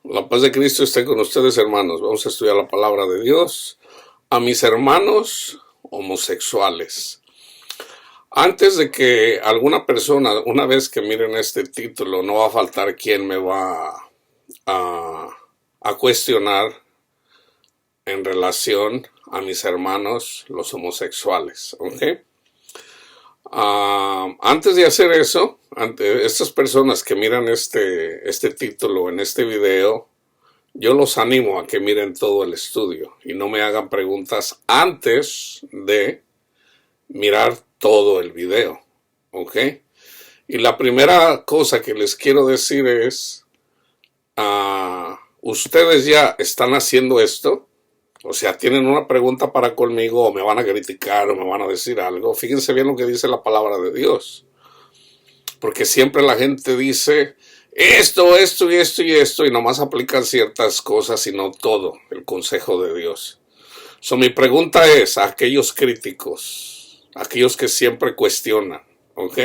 La paz de Cristo esté con ustedes, hermanos. Vamos a estudiar la palabra de Dios. A mis hermanos homosexuales. Antes de que alguna persona, una vez que miren este título, no va a faltar quien me va a cuestionar en relación a mis hermanos los homosexuales, ¿ok? Antes de hacer eso, ante estas personas que miran este título en este video, yo los animo a que miren todo el estudio y no me hagan preguntas antes de mirar todo el video, ¿ok? Y la primera cosa que les quiero decir es, ¿ustedes ya están haciendo esto? O sea, tienen una pregunta para conmigo o me van a criticar o me van a decir algo. Fíjense bien lo que dice la palabra de Dios. Porque siempre la gente dice esto y nomás aplican ciertas cosas y no todo el consejo de Dios. Mi pregunta es a aquellos críticos, aquellos que siempre cuestionan, ¿ok?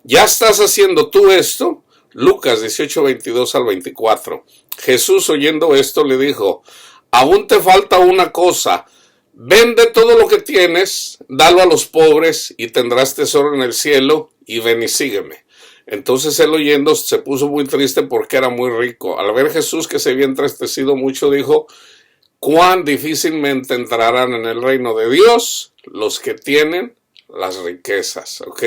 ¿Ya estás haciendo tú esto? Lucas 18, 22 al 24. Jesús, oyendo esto, le dijo: aún te falta una cosa, vende todo lo que tienes, dalo a los pobres y tendrás tesoro en el cielo, y ven y sígueme. Entonces él, oyendo, se puso muy triste porque era muy rico. Al ver Jesús que se había entristecido mucho, dijo: cuán difícilmente entrarán en el reino de Dios los que tienen las riquezas, ¿ok?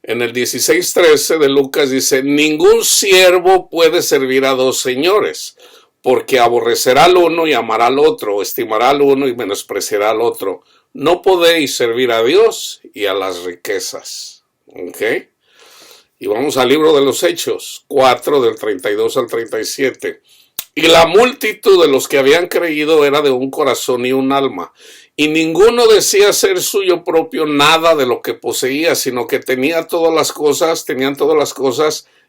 En el 16:13 de Lucas dice: ningún siervo puede servir a dos señores, porque aborrecerá al uno y amará al otro, o estimará al uno y menospreciará al otro. No podéis servir a Dios y a las riquezas. ¿Ok? Y vamos al libro de los Hechos 4, del 32 al 37. Y la multitud de los que habían creído era de un corazón y un alma, y ninguno decía ser suyo propio nada de lo que poseía, sino que tenían todas las cosas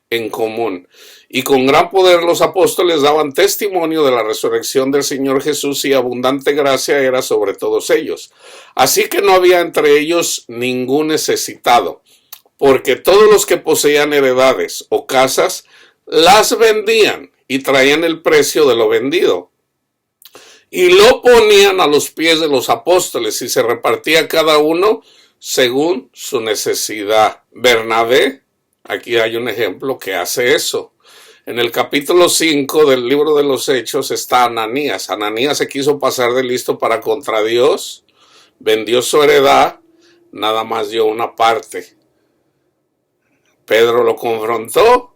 en común. Y con gran poder los apóstoles daban testimonio de la resurrección del Señor Jesús, y abundante gracia era sobre todos ellos. Así que no había entre ellos ningún necesitado, porque todos los que poseían heredades o casas las vendían y traían el precio de lo vendido y lo ponían a los pies de los apóstoles, y se repartía cada uno según su necesidad. Bernabé, aquí hay un ejemplo que hace eso. En el capítulo 5 del libro de los Hechos está Ananías. Ananías se quiso pasar de listo para contra Dios, vendió su heredad, nada más dio una parte. Pedro lo confrontó,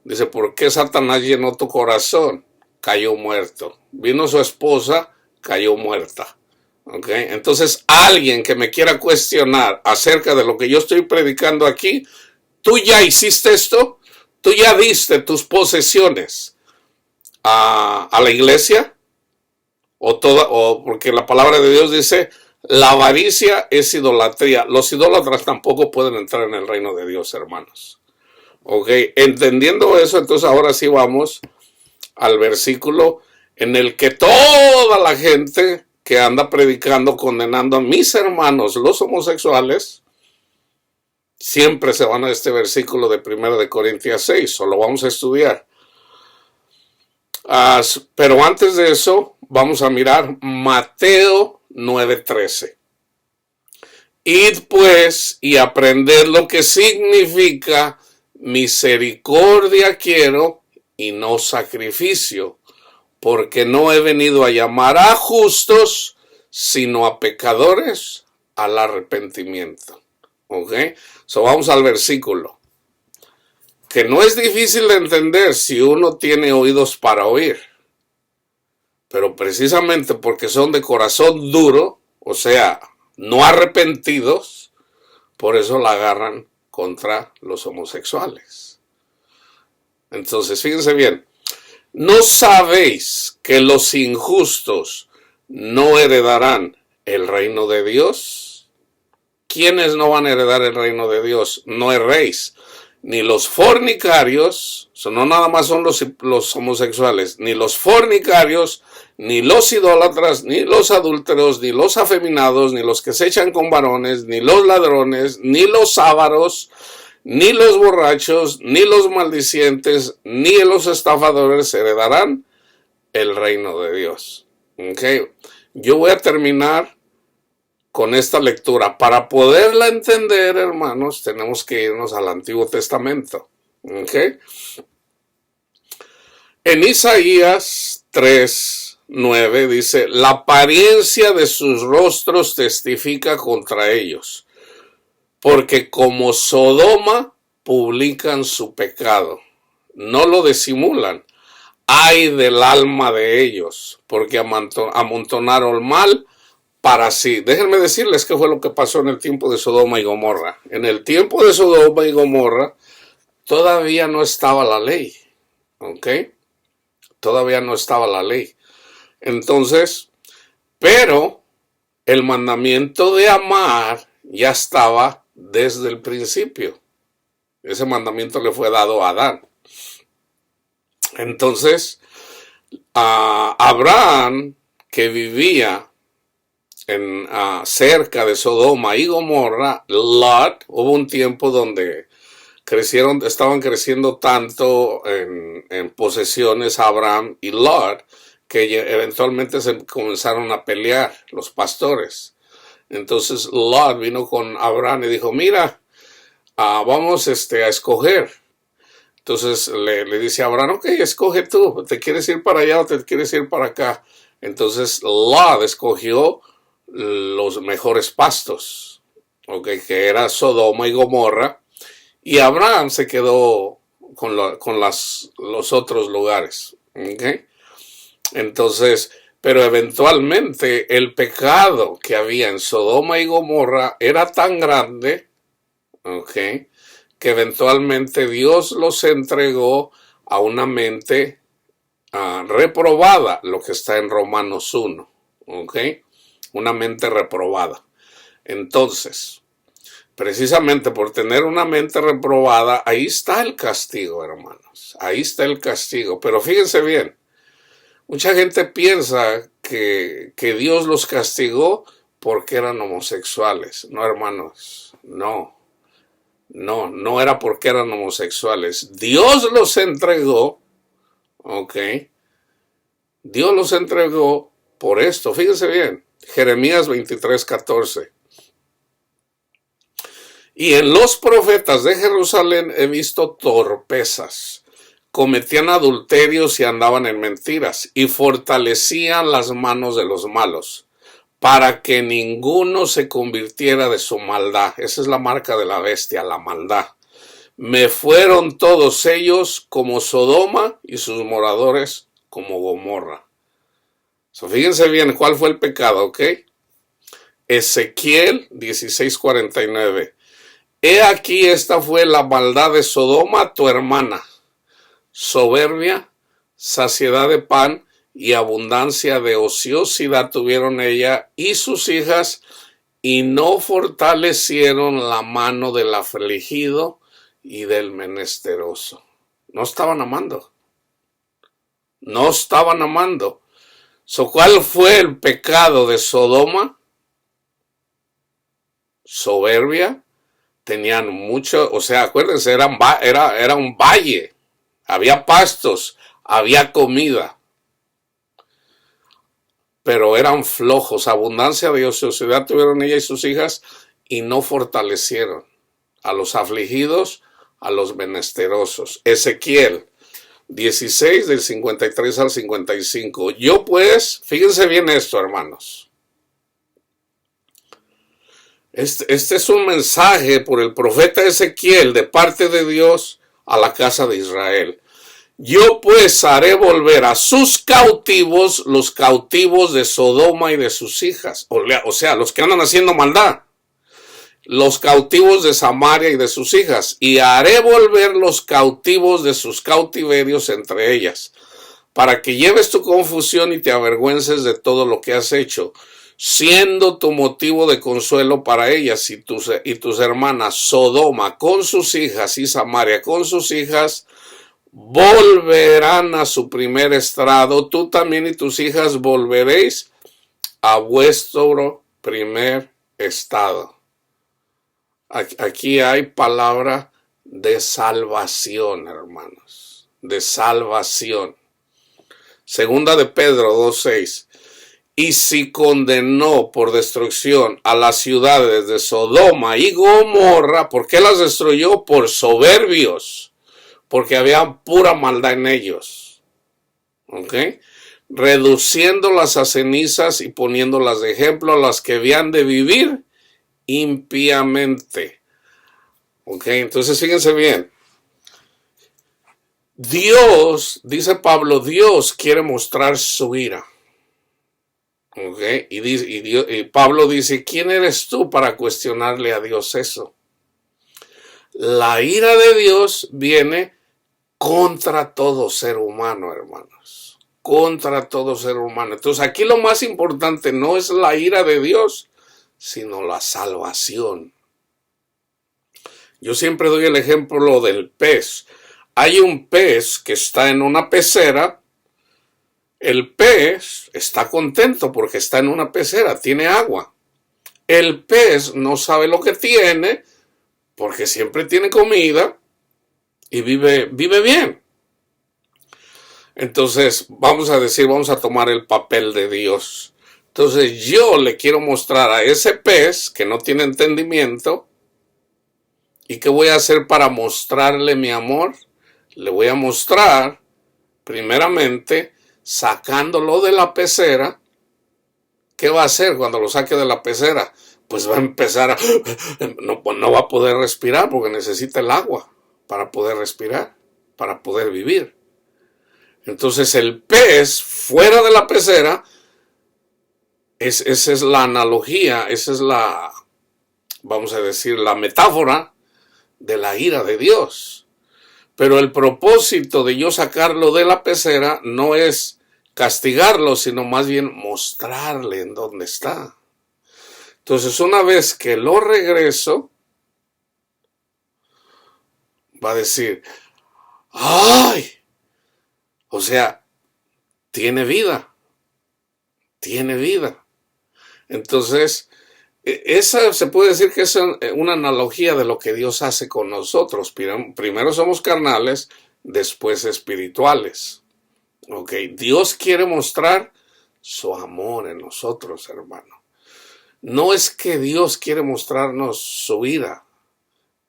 dice: ¿por qué Satanás llenó tu corazón? Cayó muerto. Vino su esposa, cayó muerta. ¿Ok? Entonces, alguien que me quiera cuestionar acerca de lo que yo estoy predicando aquí, ¿tú ya hiciste esto? ¿Tú ya diste tus posesiones a la iglesia? O porque la palabra de Dios dice: la avaricia es idolatría. Los idólatras tampoco pueden entrar en el reino de Dios, hermanos. Ok, entendiendo eso, entonces ahora sí vamos al versículo en el que toda la gente que anda predicando, condenando a mis hermanos los homosexuales, siempre se van a este versículo de 1 de Corintios 6, o lo vamos a estudiar. Pero antes de eso, vamos a mirar Mateo 9:13. Id pues y aprended lo que significa misericordia quiero y no sacrificio, porque no he venido a llamar a justos, sino a pecadores al arrepentimiento. ¿Ok? Vamos al versículo, que no es difícil de entender si uno tiene oídos para oír, pero precisamente porque son de corazón duro, o sea, no arrepentidos, por eso la agarran contra los homosexuales. Entonces, fíjense bien, ¿no sabéis que los injustos no heredarán el reino de Dios? ¿Quiénes no van a heredar el reino de Dios? No erréis, ni los fornicarios, no nada más son los homosexuales, ni los fornicarios, ni los idólatras, ni los adúlteros, ni los afeminados, ni los que se echan con varones, ni los ladrones, ni los ávaros, ni los borrachos, ni los maldicientes, ni los estafadores heredarán el reino de Dios. Okay. Yo voy a terminar con esta lectura. Para poderla entender, hermanos, tenemos que irnos al Antiguo Testamento. Okay. En Isaías 3:9 dice: la apariencia de sus rostros testifica contra ellos, porque como Sodoma publican su pecado, no lo disimulan. Ay del alma de ellos, porque amontonaron mal para sí. Déjenme decirles qué fue lo que pasó en el tiempo de Sodoma y Gomorra. En el tiempo de Sodoma y Gomorra todavía no estaba la ley. ¿Ok? Todavía no estaba la ley. Entonces, pero el mandamiento de amar ya estaba desde el principio. Ese mandamiento le fue dado a Adán. Entonces, a Abraham, que vivía cerca de Sodoma y Gomorra, Lot, hubo un tiempo donde estaban creciendo tanto en posesiones Abraham y Lot, que eventualmente se comenzaron a pelear los pastores. Entonces Lot vino con Abraham y dijo: mira, vamos a escoger. Entonces le dice a Abraham: ok, escoge tú, ¿te quieres ir para allá o te quieres ir para acá? Entonces Lot escogió los mejores pastos, okay, que era Sodoma y Gomorra, y Abraham se quedó con los otros lugares. Okay. Entonces, pero eventualmente el pecado que había en Sodoma y Gomorra era tan grande, okay, que eventualmente Dios los entregó a una mente reprobada, lo que está en Romanos 1, ¿ok? Una mente reprobada. Entonces, precisamente por tener una mente reprobada, ahí está el castigo, hermanos. Ahí está el castigo. Pero fíjense bien, mucha gente piensa que Dios los castigó porque eran homosexuales. No, hermanos, no. No era porque eran homosexuales. Dios los entregó, ¿ok? Dios los entregó por esto. Fíjense bien, Jeremías 23:14. Y en los profetas de Jerusalén he visto torpezas. Cometían adulterios y andaban en mentiras, y fortalecían las manos de los malos, para que ninguno se convirtiera de su maldad. Esa es la marca de la bestia, la maldad. Me fueron todos ellos como Sodoma y sus moradores como Gomorra. Fíjense bien cuál fue el pecado, ¿ok? Ezequiel 16:49. He aquí, esta fue la maldad de Sodoma, tu hermana. Soberbia, saciedad de pan y abundancia de ociosidad tuvieron ella y sus hijas, y no fortalecieron la mano del afligido y del menesteroso. No estaban amando. No estaban amando. ¿Cuál fue el pecado de Sodoma? Soberbia. Tenían mucho, o sea, acuérdense, era un valle. Había pastos, había comida. Pero eran flojos. Abundancia de ociosidad tuvieron ella y sus hijas, y no fortalecieron a los afligidos, a los menesterosos. Ezequiel 16 del 53 al 55. Yo pues, fíjense bien esto, hermanos. Este es un mensaje por el profeta Ezequiel de parte de Dios a la casa de Israel. Yo pues haré volver a sus cautivos los cautivos de Sodoma y de sus hijas. O sea, los que andan haciendo maldad. Los cautivos de Samaria y de sus hijas. Y haré volver los cautivos de sus cautiverios entre ellas, para que lleves tu confusión y te avergüences de todo lo que has hecho, siendo tu motivo de consuelo para ellas y tus hermanas Sodoma con sus hijas y Samaria con sus hijas volverán a su primer estrado. Tú también y tus hijas volveréis a vuestro primer estado. Aquí hay palabra de salvación, hermanos, de salvación. Segunda de Pedro 2:6. Y si condenó por destrucción a las ciudades de Sodoma y Gomorra, ¿por qué las destruyó? Por soberbios, porque había pura maldad en ellos. ¿Ok? Reduciéndolas a cenizas y poniéndolas de ejemplo a las que habían de vivir impíamente. ¿Ok? Entonces fíjense bien. Dios, dice Pablo, Dios quiere mostrar su ira. Okay. Y Pablo dice, ¿quién eres tú para cuestionarle a Dios eso? La ira de Dios viene contra todo ser humano, hermanos. Contra todo ser humano. Entonces aquí lo más importante no es la ira de Dios, sino la salvación. Yo siempre doy el ejemplo del pez. Hay un pez que está en una pecera. El pez está contento porque está en una pecera, tiene agua. El pez no sabe lo que tiene porque siempre tiene comida y vive bien. Entonces, vamos a tomar el papel de Dios. Entonces, yo le quiero mostrar a ese pez que no tiene entendimiento. ¿Y qué voy a hacer para mostrarle mi amor? Le voy a mostrar, primeramente, sacándolo de la pecera. ¿Qué va a hacer cuando lo saque de la pecera? Pues va a empezar no va a poder respirar porque necesita el agua para poder respirar, para poder vivir. Entonces el pez fuera de la pecera, esa es la analogía, esa es la, vamos a decir, la metáfora de la ira de Dios. Pero el propósito de yo sacarlo de la pecera no es castigarlo, sino más bien mostrarle en dónde está. Entonces, una vez que lo regreso, va a decir, ¡ay! O sea, tiene vida. Tiene vida. Entonces, esa se puede decir que es una analogía de lo que Dios hace con nosotros. Primero somos carnales, después espirituales. Ok, Dios quiere mostrar su amor en nosotros, hermano. No es que Dios quiere mostrarnos su ira.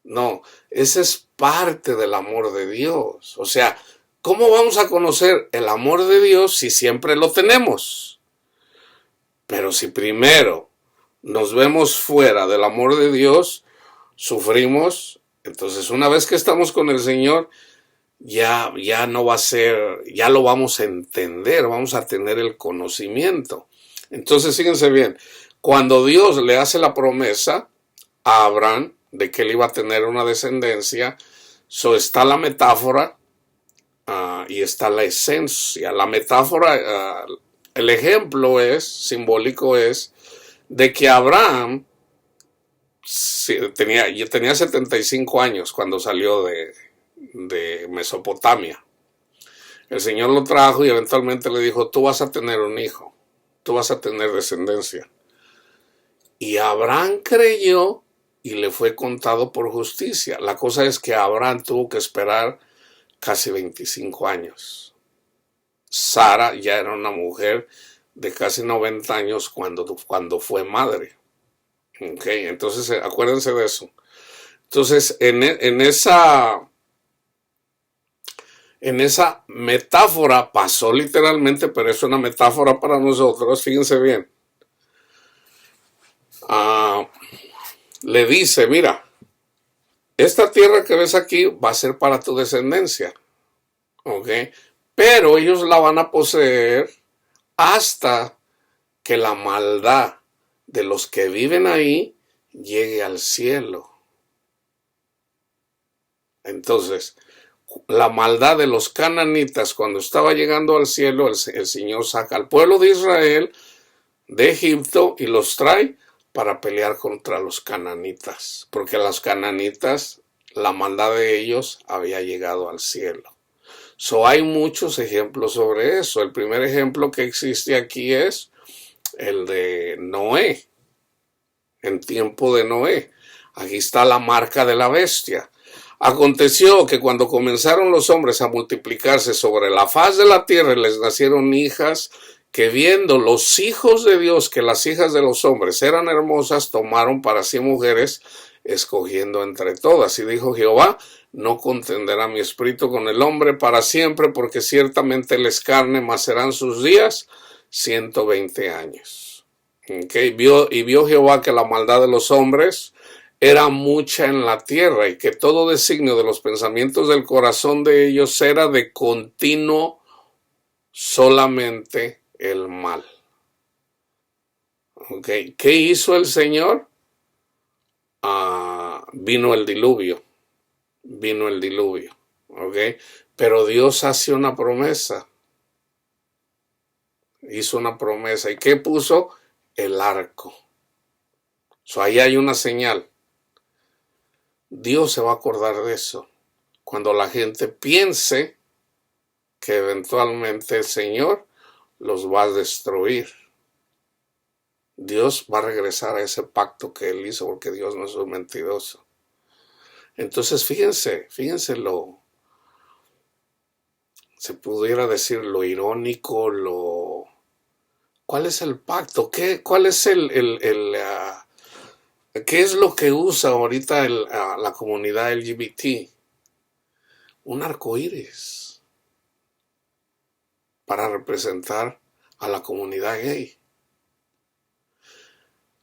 No, esa es parte del amor de Dios. O sea, ¿cómo vamos a conocer el amor de Dios si siempre lo tenemos? Pero si primero nos vemos fuera del amor de Dios, sufrimos. Entonces, una vez que estamos con el Señor, ya no va a ser, ya lo vamos a entender, vamos a tener el conocimiento. Entonces, fíjense bien, cuando Dios le hace la promesa a Abraham de que él iba a tener una descendencia, está la metáfora y está la esencia. La metáfora, el ejemplo simbólico es, de que Abraham tenía 75 años cuando salió de Mesopotamia. El Señor lo trajo y eventualmente le dijo, tú vas a tener un hijo, tú vas a tener descendencia. Y Abraham creyó y le fue contado por justicia. La cosa es que Abraham tuvo que esperar casi 25 años. Sara ya era una mujer de casi 90 años cuando fue madre. Okay, entonces acuérdense de eso. Entonces, en esa metáfora pasó literalmente, pero es una metáfora para nosotros. Fíjense bien. Le dice, mira, esta tierra que ves aquí va a ser para tu descendencia. ¿Ok? Pero ellos la van a poseer hasta que la maldad de los que viven ahí llegue al cielo. Entonces, la maldad de los cananitas, cuando estaba llegando al cielo, el Señor saca al pueblo de Israel de Egipto y los trae para pelear contra los cananitas, porque los cananitas, la maldad de ellos había llegado al cielo. Hay muchos ejemplos sobre eso. El primer ejemplo que existe aquí es el de Noé, en tiempo de Noé. Aquí está la marca de la bestia. Aconteció que cuando comenzaron los hombres a multiplicarse sobre la faz de la tierra, les nacieron hijas, que viendo los hijos de Dios que las hijas de los hombres eran hermosas, tomaron para sí mujeres, escogiendo entre todas. Y dijo Jehová: no contenderá mi espíritu con el hombre para siempre, porque ciertamente él es carne, mas serán sus días 120 años. Vio Jehová que la maldad de los hombres era mucha en la tierra, y que todo designio de los pensamientos del corazón de ellos era de continuo solamente el mal. ¿Qué hizo el Señor? Vino el diluvio. Pero Dios hace una promesa. Hizo una promesa. ¿Y qué puso? El arco. Ahí hay una señal. Dios se va a acordar de eso cuando la gente piense que eventualmente el Señor los va a destruir. Dios va a regresar a ese pacto que Él hizo, porque Dios no es un mentiroso. Entonces fíjense se pudiera decir lo irónico, ¿cuál es el pacto? ¿Cuál es ¿qué es lo que usa ahorita la comunidad LGBT? Un arco iris para representar a la comunidad gay.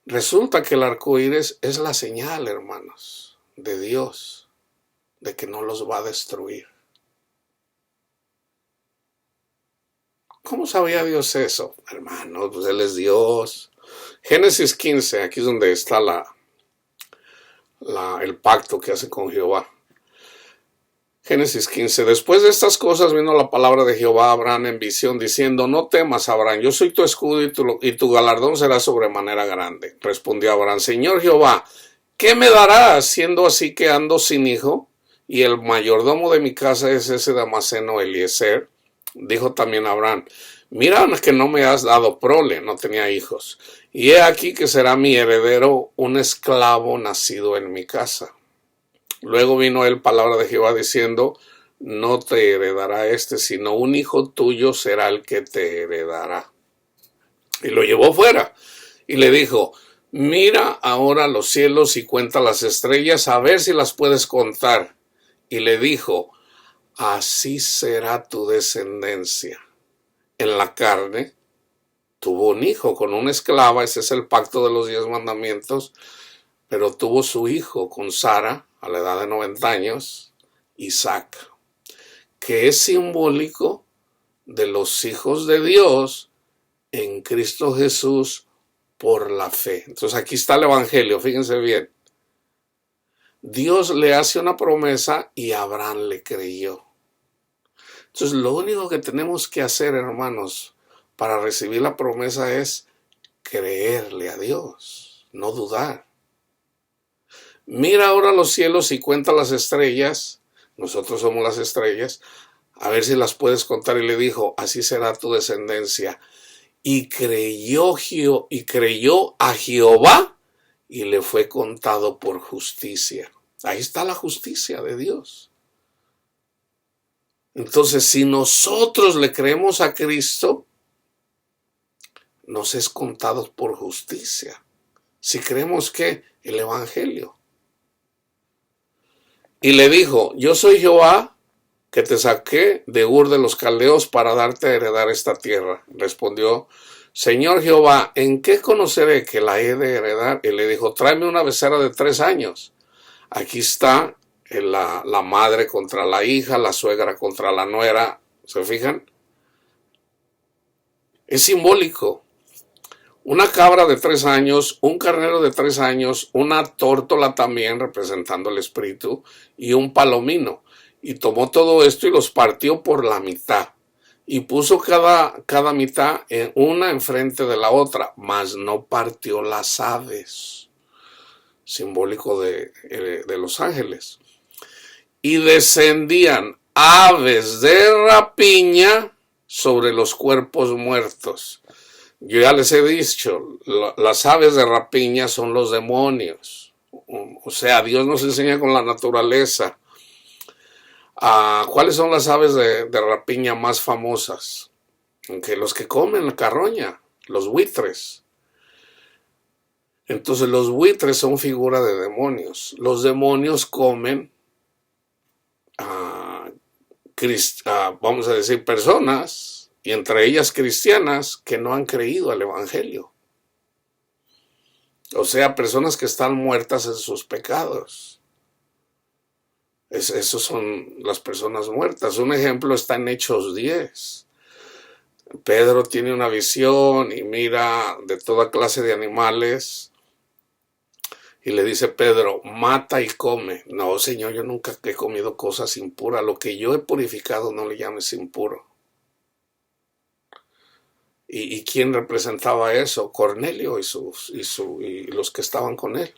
Resulta que el arco iris es la señal, hermanos, de Dios, de que no los va a destruir. ¿Cómo sabía Dios eso? Hermanos, pues Él es Dios. Génesis 15, aquí es donde está el pacto que hace con Jehová. Génesis 15. Después de estas cosas vino la palabra de Jehová a Abraham en visión, diciendo: no temas, Abraham, yo soy tu escudo y tu galardón será sobremanera grande. Respondió Abraham: Señor Jehová, ¿qué me darás siendo así que ando sin hijo? Y el mayordomo de mi casa es ese Damaseno Eliezer. Dijo también Abraham: mira que no me has dado prole, no tenía hijos, y he aquí que será mi heredero un esclavo nacido en mi casa. Luego vino él palabra de Jehová diciendo: no te heredará sino un hijo tuyo será el que te heredará. Y lo llevó fuera y le dijo: mira ahora los cielos y cuenta las estrellas, a ver si las puedes contar. Y le dijo: así será tu descendencia. En la carne tuvo un hijo con una esclava, ese es el pacto de los 10 mandamientos, pero tuvo su hijo con Sara a la edad de 90 años, Isaac, que es simbólico de los hijos de Dios en Cristo Jesús por la fe. Entonces aquí está el evangelio, fíjense bien. Dios le hace una promesa y Abraham le creyó. Entonces lo único que tenemos que hacer, hermanos, para recibir la promesa es creerle a Dios, no dudar. Mira ahora los cielos y cuenta las estrellas, nosotros somos las estrellas, a ver si las puedes contar. Y le dijo: así será tu descendencia. Y creyó a Jehová y le fue contado por justicia. Ahí está la justicia de Dios. Entonces, si nosotros le creemos a Cristo, nos es contado por justicia. Si creemos que el evangelio. Y le dijo: yo soy Jehová que te saqué de Ur de los Caldeos para darte a heredar esta tierra. Respondió: Señor Jehová, ¿en qué conoceré que la he de heredar? Y le dijo: tráeme una becerra de 3 años. Aquí está la madre contra la hija, la suegra contra la nuera. ¿Se fijan? Es simbólico. Una cabra de 3 años, un carnero de 3 años, una tórtola también representando el espíritu, y un palomino. Y tomó todo esto y los partió por la mitad. Y puso cada mitad una enfrente de la otra, mas no partió las aves. Simbólico de los ángeles. Y descendían aves de rapiña sobre los cuerpos muertos. Yo ya les he dicho, las aves de rapiña son los demonios. O sea, Dios nos enseña con la naturaleza ¿Cuáles son las aves de rapiña más famosas? Aunque los que comen la carroña, los buitres. Entonces los buitres son figura de demonios. Los demonios comen, vamos a decir, personas, y entre ellas cristianas, que no han creído al Evangelio. O sea, personas que están muertas en sus pecados. Esos son las personas muertas. Un ejemplo está en Hechos 10. Pedro tiene una visión y mira de toda clase de animales y le dice Pedro, mata y come. No, Señor, yo nunca he comido cosas impuras. Lo que yo he purificado no le llames impuro. ¿Y quién representaba eso? Cornelio y los que estaban con él.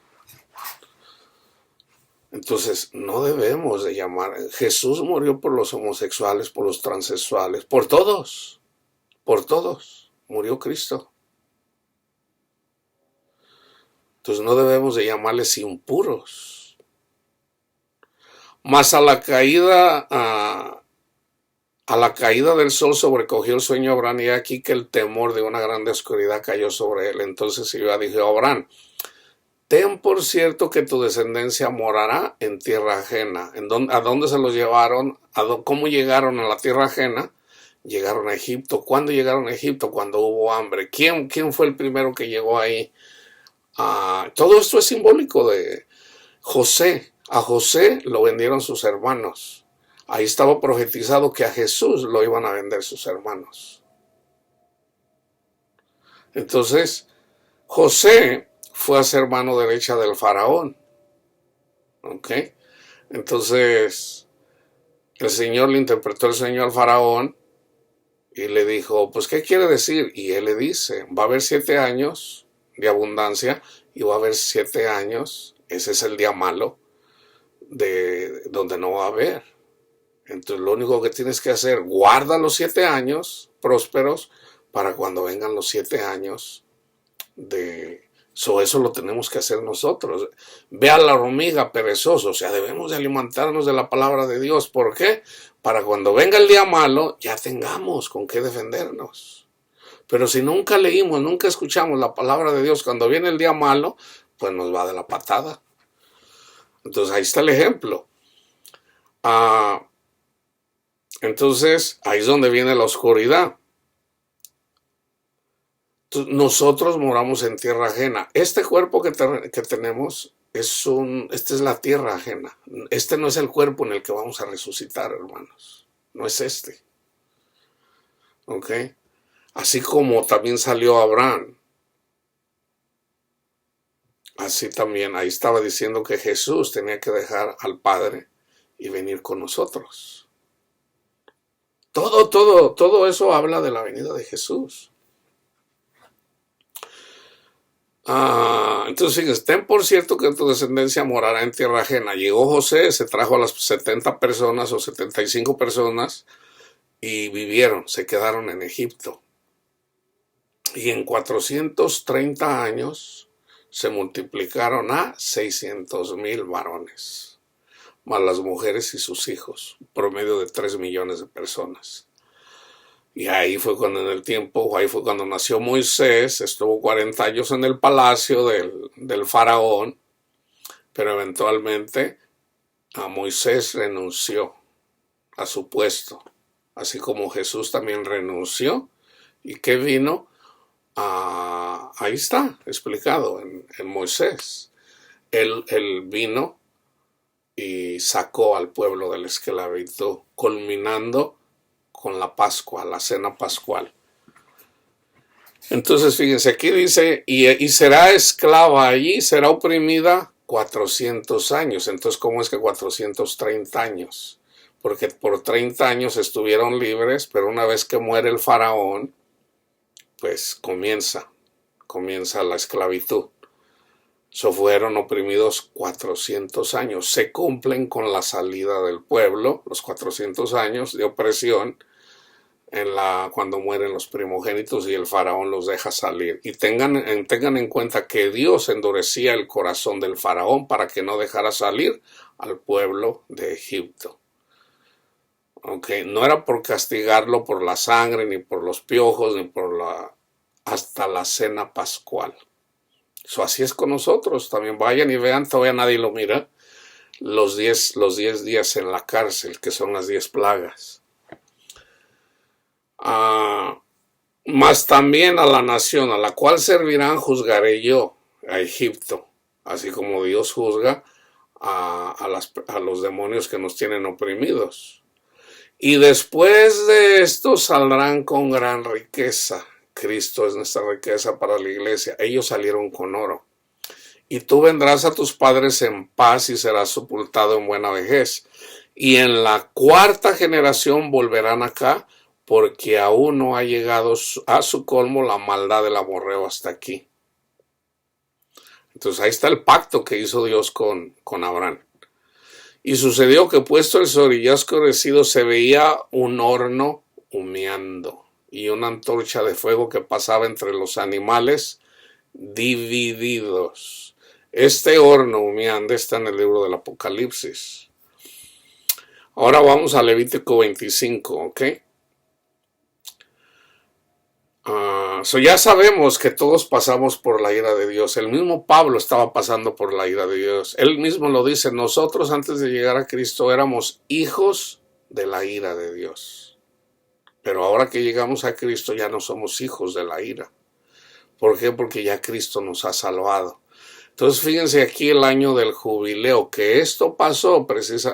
Entonces, no debemos de llamar. Jesús murió por los homosexuales, por los transexuales, por todos. Por todos. Murió Cristo. Entonces, no debemos de llamarles impuros. Mas a la caída del sol sobrecogió el sueño a Abraham, y aquí que el temor de una grande oscuridad cayó sobre él. Entonces Jehová dijo a Abraham, ten por cierto que tu descendencia morará en tierra ajena. ¿A dónde se los llevaron? ¿Cómo llegaron a la tierra ajena? Llegaron a Egipto. ¿Cuándo llegaron a Egipto? Cuando hubo hambre. ¿Quién fue el primero que llegó ahí? Todo esto es simbólico de José. A José lo vendieron sus hermanos. Ahí estaba profetizado que a Jesús lo iban a vender sus hermanos. Entonces, José fue a ser mano derecha del faraón. ¿Ok? Entonces, el Señor le interpretó el sueño al faraón y le dijo, pues, ¿qué quiere decir? Y él le dice, va a haber 7 años de abundancia y va a haber 7 años, ese es el día malo, de donde no va a haber. Entonces lo único que tienes que hacer, guarda los 7 años prósperos para cuando vengan los 7 años eso lo tenemos que hacer nosotros. Ve a la hormiga perezosa, o sea, debemos de alimentarnos de la palabra de Dios. ¿Por qué? Para cuando venga el día malo, ya tengamos con qué defendernos. Pero si nunca leímos, nunca escuchamos la palabra de Dios, cuando viene el día malo, pues nos va de la patada. Entonces ahí está el ejemplo. Entonces, ahí es donde viene la oscuridad. Entonces, nosotros moramos en tierra ajena. Este cuerpo que tenemos esta es la tierra ajena. Este no es el cuerpo en el que vamos a resucitar, hermanos. No es este. ¿Ok? Así como también salió Abraham. Así también, ahí estaba diciendo que Jesús tenía que dejar al Padre y venir con nosotros. Todo eso habla de la venida de Jesús. Entonces fíjense, ten por cierto que tu descendencia morará en tierra ajena. Llegó José, se trajo a las 70 personas o 75 personas y vivieron, se quedaron en Egipto. Y en 430 años se multiplicaron a 600,000 varones, más las mujeres y sus hijos, promedio de 3 millones de personas. Y ahí fue cuando nació Moisés, estuvo 40 años en el palacio del faraón, pero eventualmente Moisés renunció a su puesto, así como Jesús también renunció. ¿Y qué vino? Ahí está explicado en Moisés. Él vino y sacó al pueblo de la esclavitud, culminando con la Pascua, la cena pascual. Entonces fíjense, aquí dice, y será esclava allí, será oprimida 400 años. Entonces, ¿cómo es que 430 años? Porque por 30 años estuvieron libres, pero una vez que muere el faraón, pues comienza la esclavitud. Fueron oprimidos 400 años. Se cumplen con la salida del pueblo, los 400 años de opresión, cuando mueren los primogénitos y el faraón los deja salir. Y tengan en cuenta que Dios endurecía el corazón del faraón para que no dejara salir al pueblo de Egipto. Okay, no era por castigarlo por la sangre, ni por los piojos, ni por hasta la cena pascual. Así es con nosotros. También vayan y vean, todavía nadie lo mira, los 10 días en la cárcel, que son las 10 plagas. Mas también a la nación a la cual servirán juzgaré yo, a Egipto, así como Dios juzga a los demonios que nos tienen oprimidos. Y después de esto saldrán con gran riqueza. Cristo es nuestra riqueza para la iglesia. Ellos salieron con oro. Y tú vendrás a tus padres en paz y serás sepultado en buena vejez. Y en la 4ª generación volverán acá, porque aún no ha llegado a su colmo la maldad del amorreo hasta aquí. Entonces ahí está el pacto que hizo Dios con Abraham. Y sucedió que puesto el sol ya oscurecido se veía un horno humeando y una antorcha de fuego que pasaba entre los animales divididos. Este horno humeante está en el libro del Apocalipsis. Ahora vamos a Levítico 25, ¿ok? Ya sabemos que todos pasamos por la ira de Dios. El mismo Pablo estaba pasando por la ira de Dios. Él mismo lo dice, nosotros antes de llegar a Cristo éramos hijos de la ira de Dios. Pero ahora que llegamos a Cristo ya no somos hijos de la ira. ¿Por qué? Porque ya Cristo nos ha salvado. Entonces fíjense aquí el año del jubileo, que esto pasó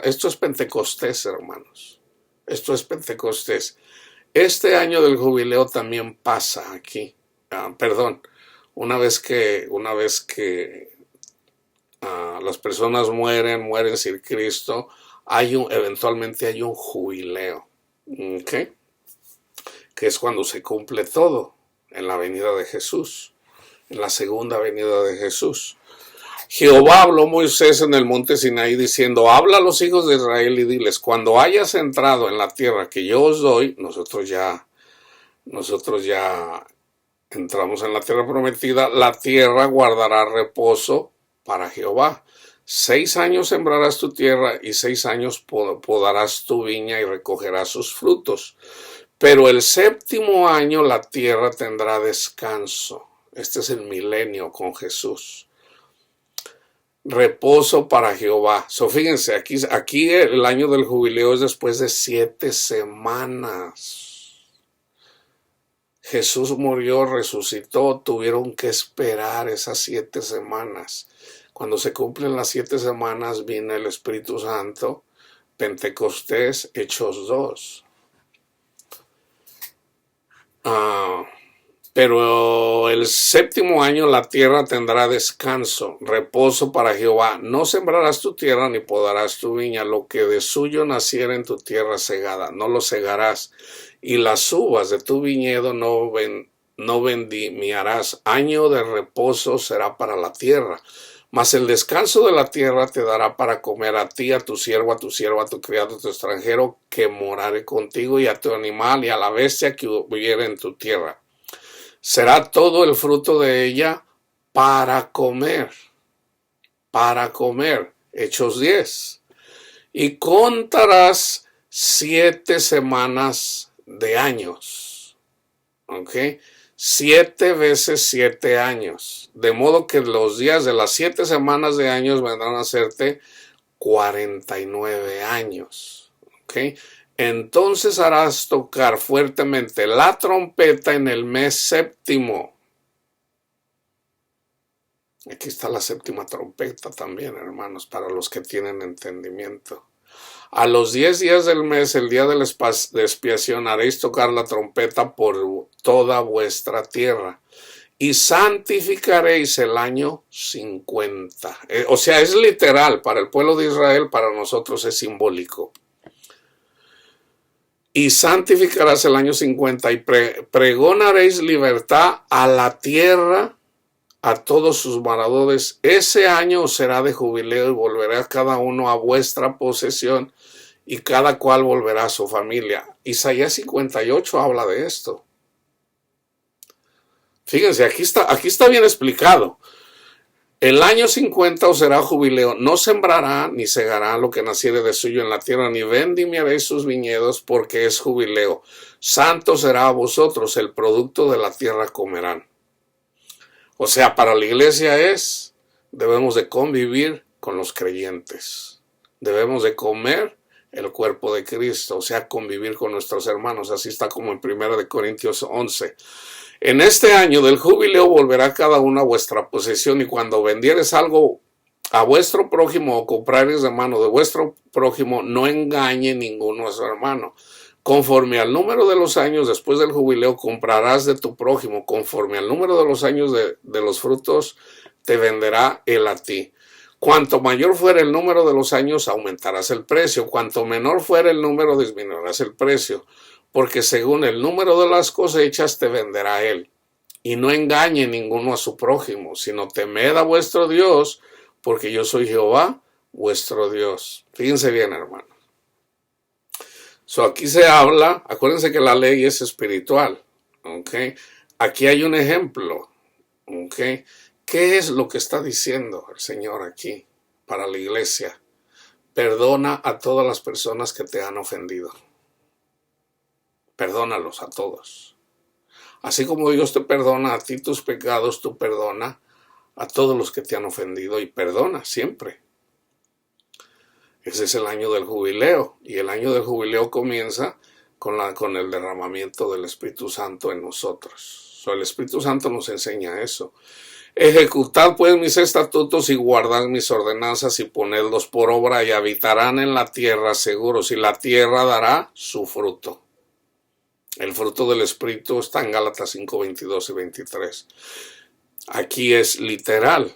esto es Pentecostés, hermanos. Esto es Pentecostés. Este año del jubileo también pasa aquí. Una vez que las personas mueren sin Cristo, eventualmente hay un jubileo, ¿okay? Que es cuando se cumple todo en la venida de Jesús, en la segunda venida de Jesús. Jehová habló a Moisés en el monte Sinaí diciendo, habla a los hijos de Israel y diles, cuando hayas entrado en la tierra que yo os doy, nosotros ya entramos en la tierra prometida, la tierra guardará reposo para Jehová. 6 años sembrarás tu tierra y 6 años podarás tu viña y recogerás sus frutos. Pero el 7º año la tierra tendrá descanso. Este es el milenio con Jesús. Reposo para Jehová. Fíjense, aquí el año del jubileo es después de 7 semanas. Jesús murió, resucitó, tuvieron que esperar esas 7 semanas. Cuando se cumplen las 7 semanas viene el Espíritu Santo, Pentecostés, Hechos 2. Pero el 7º año la tierra tendrá descanso, reposo para Jehová. No sembrarás tu tierra ni podarás tu viña. Lo que de suyo naciera en tu tierra segada, no lo segarás. Y las uvas de tu viñedo no vendimiarás. Año de reposo será para la tierra. Mas el descanso de la tierra te dará para comer a ti, a tu siervo, a tu sierva, a tu criado, a tu extranjero, que morare contigo, y a tu animal y a la bestia que hubiere en tu tierra. Será todo el fruto de ella para comer. Hechos 10. Y contarás 7 semanas de años. ¿Ok? 7 veces 7 años. De modo que los días de las 7 semanas de años vendrán a hacerte 49 años. ¿Ok? Entonces harás tocar fuertemente la trompeta en el mes 7º. Aquí está la 7ª trompeta también, hermanos, para los que tienen entendimiento. A los 10 días del mes, el día de la expiación, haréis tocar la trompeta por toda vuestra tierra. Y santificaréis el año 50. O sea, es literal. Para el pueblo de Israel, para nosotros es simbólico. Y santificarás el año 50 y pregonaréis libertad a la tierra, a todos sus moradores. Ese año será de jubileo y volverá cada uno a vuestra posesión y cada cual volverá a su familia. Isaías 58 habla de esto. Fíjense, aquí está bien explicado. El año 50 os será jubileo, no sembrará ni segará lo que naciere de suyo en la tierra, ni vendimiaréis sus viñedos, porque es jubileo. Santo será a vosotros, el producto de la tierra comerán. O sea, para la iglesia debemos de convivir con los creyentes. Debemos de comer el cuerpo de Cristo, o sea, convivir con nuestros hermanos. Así está como en 1 Corintios 11. En este año del jubileo volverá cada uno a vuestra posesión, y cuando vendieres algo a vuestro prójimo o comprares de mano de vuestro prójimo, no engañe ninguno a su hermano. Conforme al número de los años después del jubileo comprarás de tu prójimo, conforme al número de los años de los frutos te venderá él a ti. Cuanto mayor fuera el número de los años, aumentarás el precio. Cuanto menor fuera el número, disminuirás el precio. Porque según el número de las cosechas te venderá él. Y no engañe ninguno a su prójimo, sino temed a vuestro Dios, porque yo soy Jehová, vuestro Dios. Fíjense bien, hermanos. Aquí se habla, acuérdense que la ley es espiritual. ¿Okay? Aquí hay un ejemplo. ¿Okay? ¿Qué es lo que está diciendo el Señor aquí para la iglesia? Perdona a todas las personas que te han ofendido. Perdónalos a todos. Así como Dios te perdona a ti tus pecados, tú perdona a todos los que te han ofendido y perdona siempre. Ese es el año del jubileo, y el año del jubileo comienza con el derramamiento del Espíritu Santo en nosotros. El Espíritu Santo nos enseña eso. Ejecutad pues mis estatutos y guardad mis ordenanzas y ponedlos por obra, y habitarán en la tierra seguros, y la tierra dará su fruto. El fruto del Espíritu está en Gálatas 5, 22 y 23. Aquí es literal,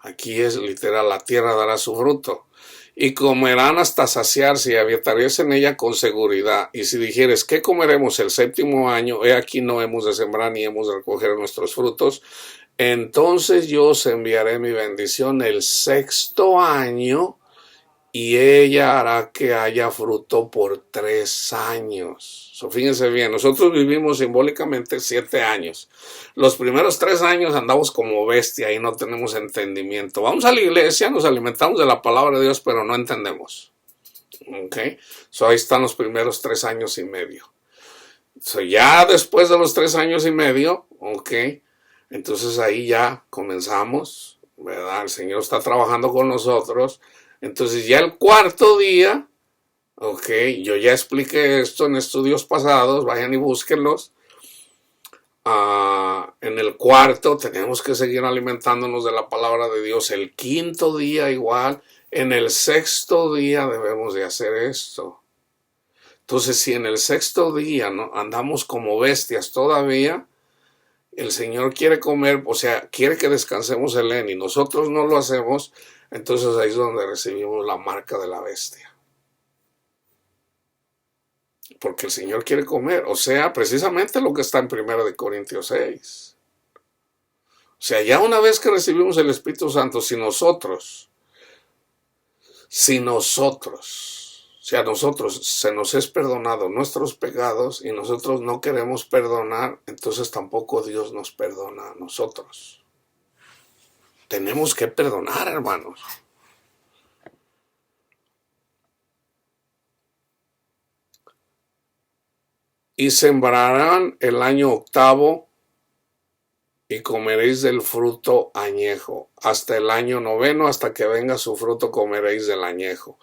la tierra dará su fruto. Y comerán hasta saciarse, y habitaréis en ella con seguridad. Y si dijeres, ¿qué comeremos el séptimo año? He aquí no hemos de sembrar ni hemos de recoger nuestros frutos. Entonces yo os enviaré mi bendición el sexto año, y ella hará que haya fruto por 3 años. Fíjense bien, nosotros vivimos simbólicamente 7 años. Los primeros 3 años andamos como bestia y no tenemos entendimiento. Vamos a la iglesia, nos alimentamos de la palabra de Dios, pero no entendemos. ¿Okay? Ahí están los primeros 3 años y medio. Ya después de los 3 años y medio, entonces ahí ya comenzamos, ¿verdad? El Señor está trabajando con nosotros. Entonces ya el cuarto día, yo ya expliqué esto en estudios pasados, vayan y búsquenlos. En el cuarto tenemos que seguir alimentándonos de la palabra de Dios. El quinto día igual. En el sexto día debemos de hacer esto. Entonces, si en el sexto día no andamos como bestias todavía, el Señor quiere comer, o sea, quiere que descansemos en Él y nosotros no lo hacemos. Entonces ahí es donde recibimos la marca de la bestia. Porque el Señor quiere comer. O sea, precisamente lo que está en 1 Corintios 6. O sea, ya una vez que recibimos el Espíritu Santo, si nosotros se nos es perdonado nuestros pecados y nosotros no queremos perdonar, entonces tampoco Dios nos perdona a nosotros. Tenemos que perdonar, hermanos. Y sembrarán el año octavo y comeréis del fruto añejo. Hasta el año noveno, hasta que venga su fruto, comeréis del añejo.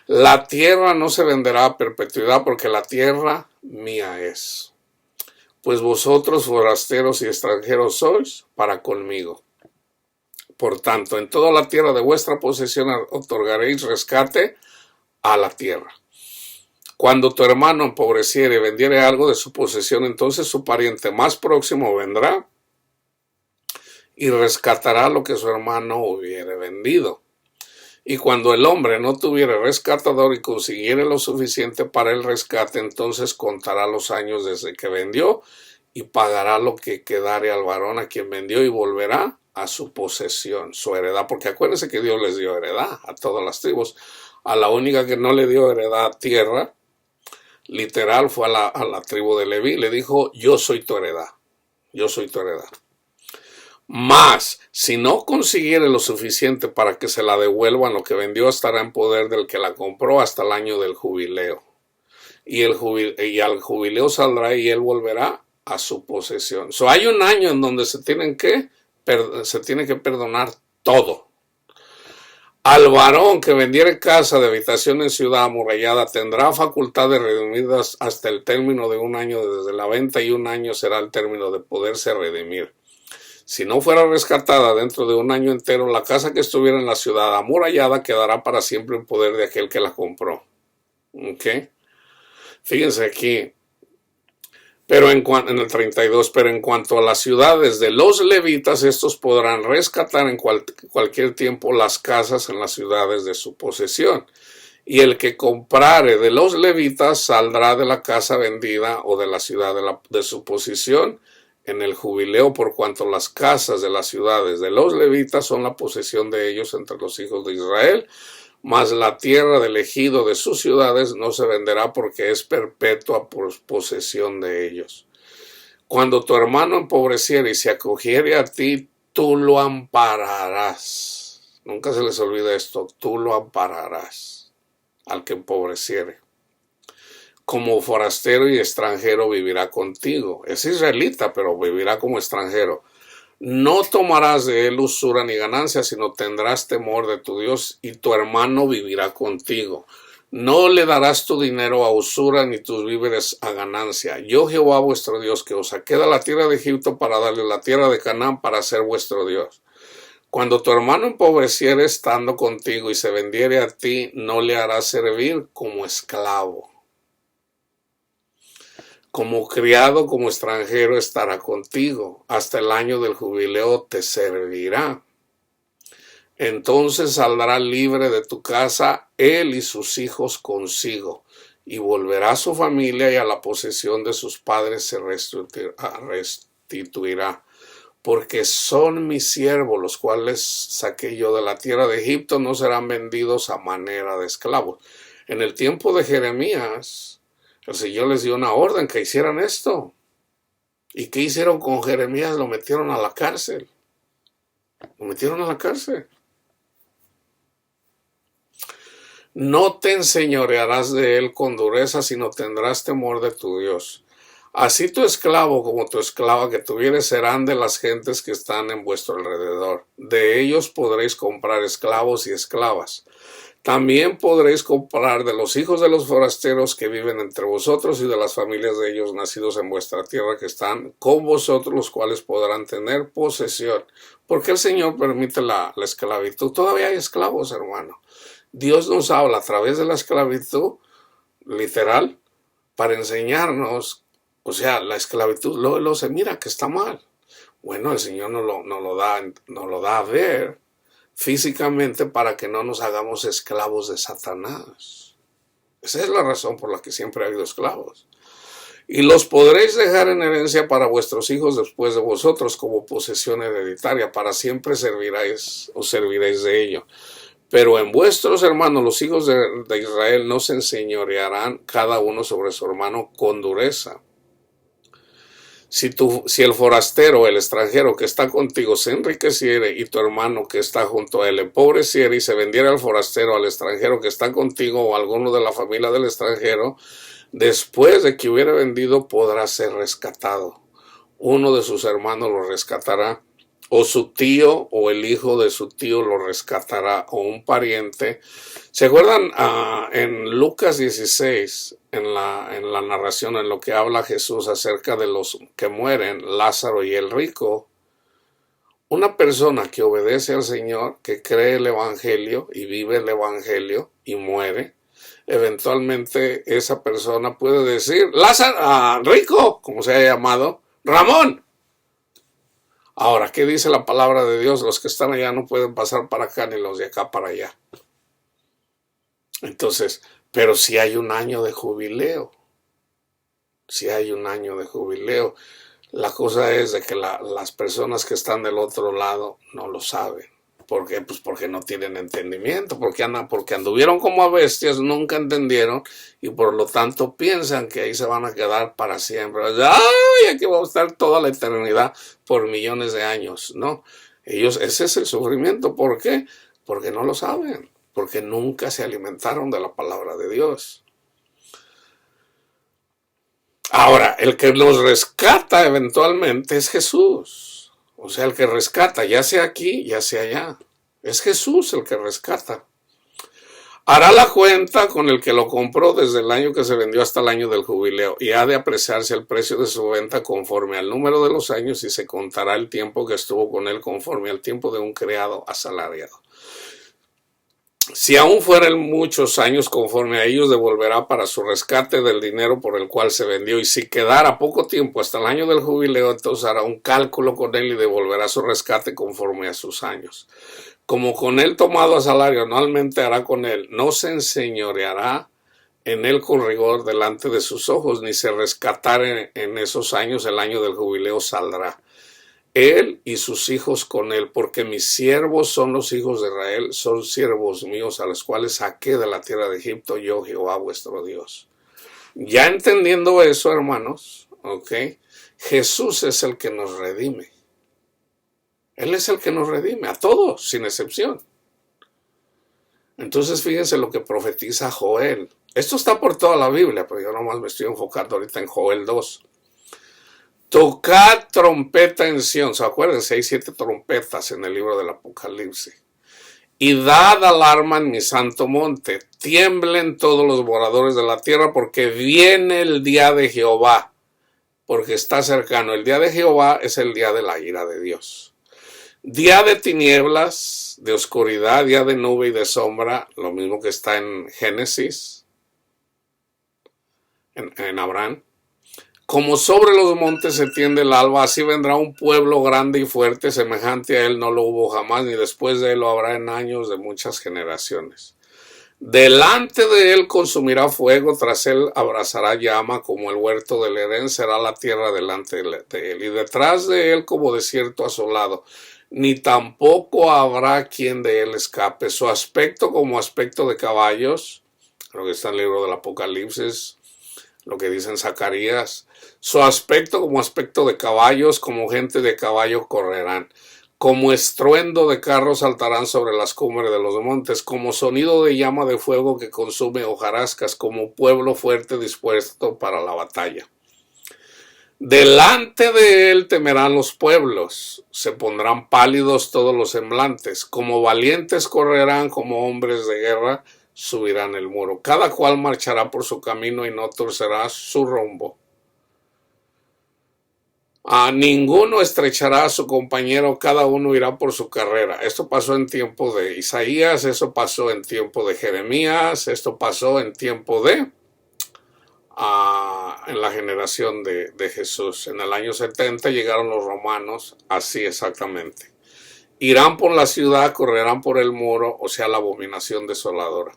La tierra no se venderá a perpetuidad, porque la tierra mía es. Pues vosotros forasteros y extranjeros sois para conmigo. Por tanto, en toda la tierra de vuestra posesión otorgaréis rescate a la tierra. Cuando tu hermano empobreciere y vendiere algo de su posesión, entonces su pariente más próximo vendrá y rescatará lo que su hermano hubiere vendido. Y cuando el hombre no tuviere rescatador y consiguiere lo suficiente para el rescate, entonces contará los años desde que vendió y pagará lo que quedare al varón a quien vendió, y volverá a su posesión, su heredad, porque acuérdense que Dios les dio heredad a todas las tribus. A la única que no le dio heredad tierra, literal, fue a la tribu de Leví. Le dijo, yo soy tu heredad, yo soy tu heredad. Mas, si no consiguiere lo suficiente para que se la devuelvan, lo que vendió estará en poder del que la compró hasta el año del jubileo. Y al jubileo saldrá y él volverá a su posesión. Hay un año en donde se tiene que perdonar todo. Al varón que vendiere casa de habitación en ciudad amurallada tendrá facultad de redimirlas hasta el término de un año desde la venta, y un año será el término de poderse redimir. Si no fuera rescatada dentro de un año entero, la casa que estuviera en la ciudad amurallada quedará para siempre en poder de aquel que la compró. ¿Ok? Fíjense aquí. Pero en el 32, pero en cuanto a las ciudades de los levitas, estos podrán rescatar en cualquier tiempo las casas en las ciudades de su posesión. Y el que comprare de los levitas saldrá de la casa vendida o de la ciudad de su posesión en el jubileo, por cuanto las casas de las ciudades de los levitas son la posesión de ellos entre los hijos de Israel. Mas la tierra del ejido de sus ciudades no se venderá, porque es perpetua por posesión de ellos. Cuando tu hermano empobreciere y se acogiere a ti, tú lo ampararás. Nunca se les olvide esto, tú lo ampararás al que empobreciere. Como forastero y extranjero vivirá contigo. Es israelita, pero vivirá como extranjero. No tomarás de él usura ni ganancia, sino tendrás temor de tu Dios, y tu hermano vivirá contigo. No le darás tu dinero a usura, ni tus víveres a ganancia. Yo, Jehová vuestro Dios, que os saqué de la tierra de Egipto para darle la tierra de Canaán para ser vuestro Dios. Cuando tu hermano empobreciere estando contigo y se vendiere a ti, no le harás servir como esclavo. Como criado, como extranjero estará contigo. Hasta el año del jubileo te servirá. Entonces saldrá libre de tu casa él y sus hijos consigo, y volverá a su familia, y a la posesión de sus padres se restituirá. Porque son mis siervos, los cuales saqué yo de la tierra de Egipto, no serán vendidos a manera de esclavos. En el tiempo de Jeremías, el Señor les dio una orden que hicieran esto. ¿Y qué hicieron con Jeremías? Lo metieron a la cárcel. Lo metieron a la cárcel. No te enseñorearás de él con dureza, sino tendrás temor de tu Dios. Así tu esclavo como tu esclava que tuvieres serán de las gentes que están en vuestro alrededor. De ellos podréis comprar esclavos y esclavas. También podréis comprar de los hijos de los forasteros que viven entre vosotros, y de las familias de ellos nacidos en vuestra tierra que están con vosotros, los cuales podrán tener posesión. ¿Por qué el Señor permite la esclavitud? Todavía hay esclavos, hermano. Dios nos habla a través de la esclavitud, literal, para enseñarnos. O sea, la esclavitud, luego se mira que está mal. Bueno, el Señor nos lo da a ver físicamente para que no nos hagamos esclavos de Satanás. Esa es la razón por la que siempre ha habido esclavos. Y los podréis dejar en herencia para vuestros hijos después de vosotros como posesión hereditaria. Para siempre os serviréis de ello. Pero en vuestros hermanos, los hijos de Israel, no se enseñorearán cada uno sobre su hermano con dureza. Si el forastero, el extranjero que está contigo se enriqueciere, y tu hermano que está junto a él empobreciere, y se vendiera al forastero, al extranjero que está contigo, o alguno de la familia del extranjero, después de que hubiera vendido podrá ser rescatado. Uno de sus hermanos lo rescatará, o su tío o el hijo de su tío lo rescatará, o un pariente. ¿Se acuerdan en Lucas 16, en la narración, en lo que habla Jesús acerca de los que mueren, Lázaro y el rico? Una persona que obedece al Señor, que cree el Evangelio y vive el Evangelio y muere, eventualmente esa persona puede decir: Lázaro, rico, como se haya llamado, Ramón. Ahora, ¿qué dice la palabra de Dios? Los que están allá no pueden pasar para acá, ni los de acá para allá. Entonces, pero si hay un año de jubileo, la cosa es de que las personas que están del otro lado no lo saben. ¿Por qué? Pues porque no tienen entendimiento, porque anduvieron como bestias, nunca entendieron y por lo tanto piensan que ahí se van a quedar para siempre. ¡Ay! Aquí vamos a estar toda la eternidad por millones de años, ¿no? Ese es el sufrimiento. ¿Por qué? Porque no lo saben, porque nunca se alimentaron de la palabra de Dios. Ahora, el que los rescata eventualmente es Jesús. O sea, el que rescata, ya sea aquí, ya sea allá. Es Jesús el que rescata. Hará la cuenta con el que lo compró desde el año que se vendió hasta el año del jubileo, y ha de apreciarse el precio de su venta conforme al número de los años, y se contará el tiempo que estuvo con él conforme al tiempo de un criado asalariado. Si aún fueran muchos años, conforme a ellos devolverá para su rescate del dinero por el cual se vendió, y si quedara poco tiempo hasta el año del jubileo, entonces hará un cálculo con él y devolverá su rescate conforme a sus años. Como con él tomado a salario anualmente hará con él, no se enseñoreará en él con rigor delante de sus ojos, ni se rescatare en esos años, el año del jubileo saldrá él y sus hijos con él, porque mis siervos son los hijos de Israel, son siervos míos, a los cuales saqué de la tierra de Egipto, yo Jehová vuestro Dios. Ya entendiendo eso, hermanos, ¿ok? Jesús es el que nos redime. Él es el que nos redime, a todos, sin excepción. Entonces fíjense lo que profetiza Joel. Esto está por toda la Biblia, pero yo nomás me estoy enfocando ahorita en Joel 2. Tocad trompeta en Sión. ¿Se acuerdan? 6, 7 trompetas en el libro del Apocalipsis. Y dad alarma en mi santo monte. Tiemblen todos los moradores de la tierra, porque viene el día de Jehová. Porque está cercano. El día de Jehová es el día de la ira de Dios. Día de tinieblas, de oscuridad, día de nube y de sombra. Lo mismo que está en Génesis, en Abraham. Como sobre los montes se tiende el alba, así vendrá un pueblo grande y fuerte, semejante a él no lo hubo jamás, ni después de él lo habrá en años de muchas generaciones. Delante de él consumirá fuego, tras él abrazará llama, como el huerto del Edén será la tierra delante de él, y detrás de él como desierto asolado, ni tampoco habrá quien de él escape. Su aspecto como aspecto de caballos, lo que está en el libro del Apocalipsis, lo que dice en Zacarías, su aspecto como aspecto de caballos, como gente de caballo correrán, como estruendo de carros saltarán sobre las cumbres de los montes, como sonido de llama de fuego que consume hojarascas, como pueblo fuerte dispuesto para la batalla. Delante de él temerán los pueblos, se pondrán pálidos todos los semblantes, como valientes correrán, como hombres de guerra subirán el muro. Cada cual marchará por su camino y no torcerá su rumbo. A ninguno estrechará a su compañero, cada uno irá por su carrera. Esto pasó en tiempo de Isaías, eso pasó en tiempo de Jeremías, esto pasó en tiempo de en la generación de Jesús. En el año 70 llegaron los romanos, así exactamente. Irán por la ciudad, correrán por el muro, o sea, la abominación desoladora.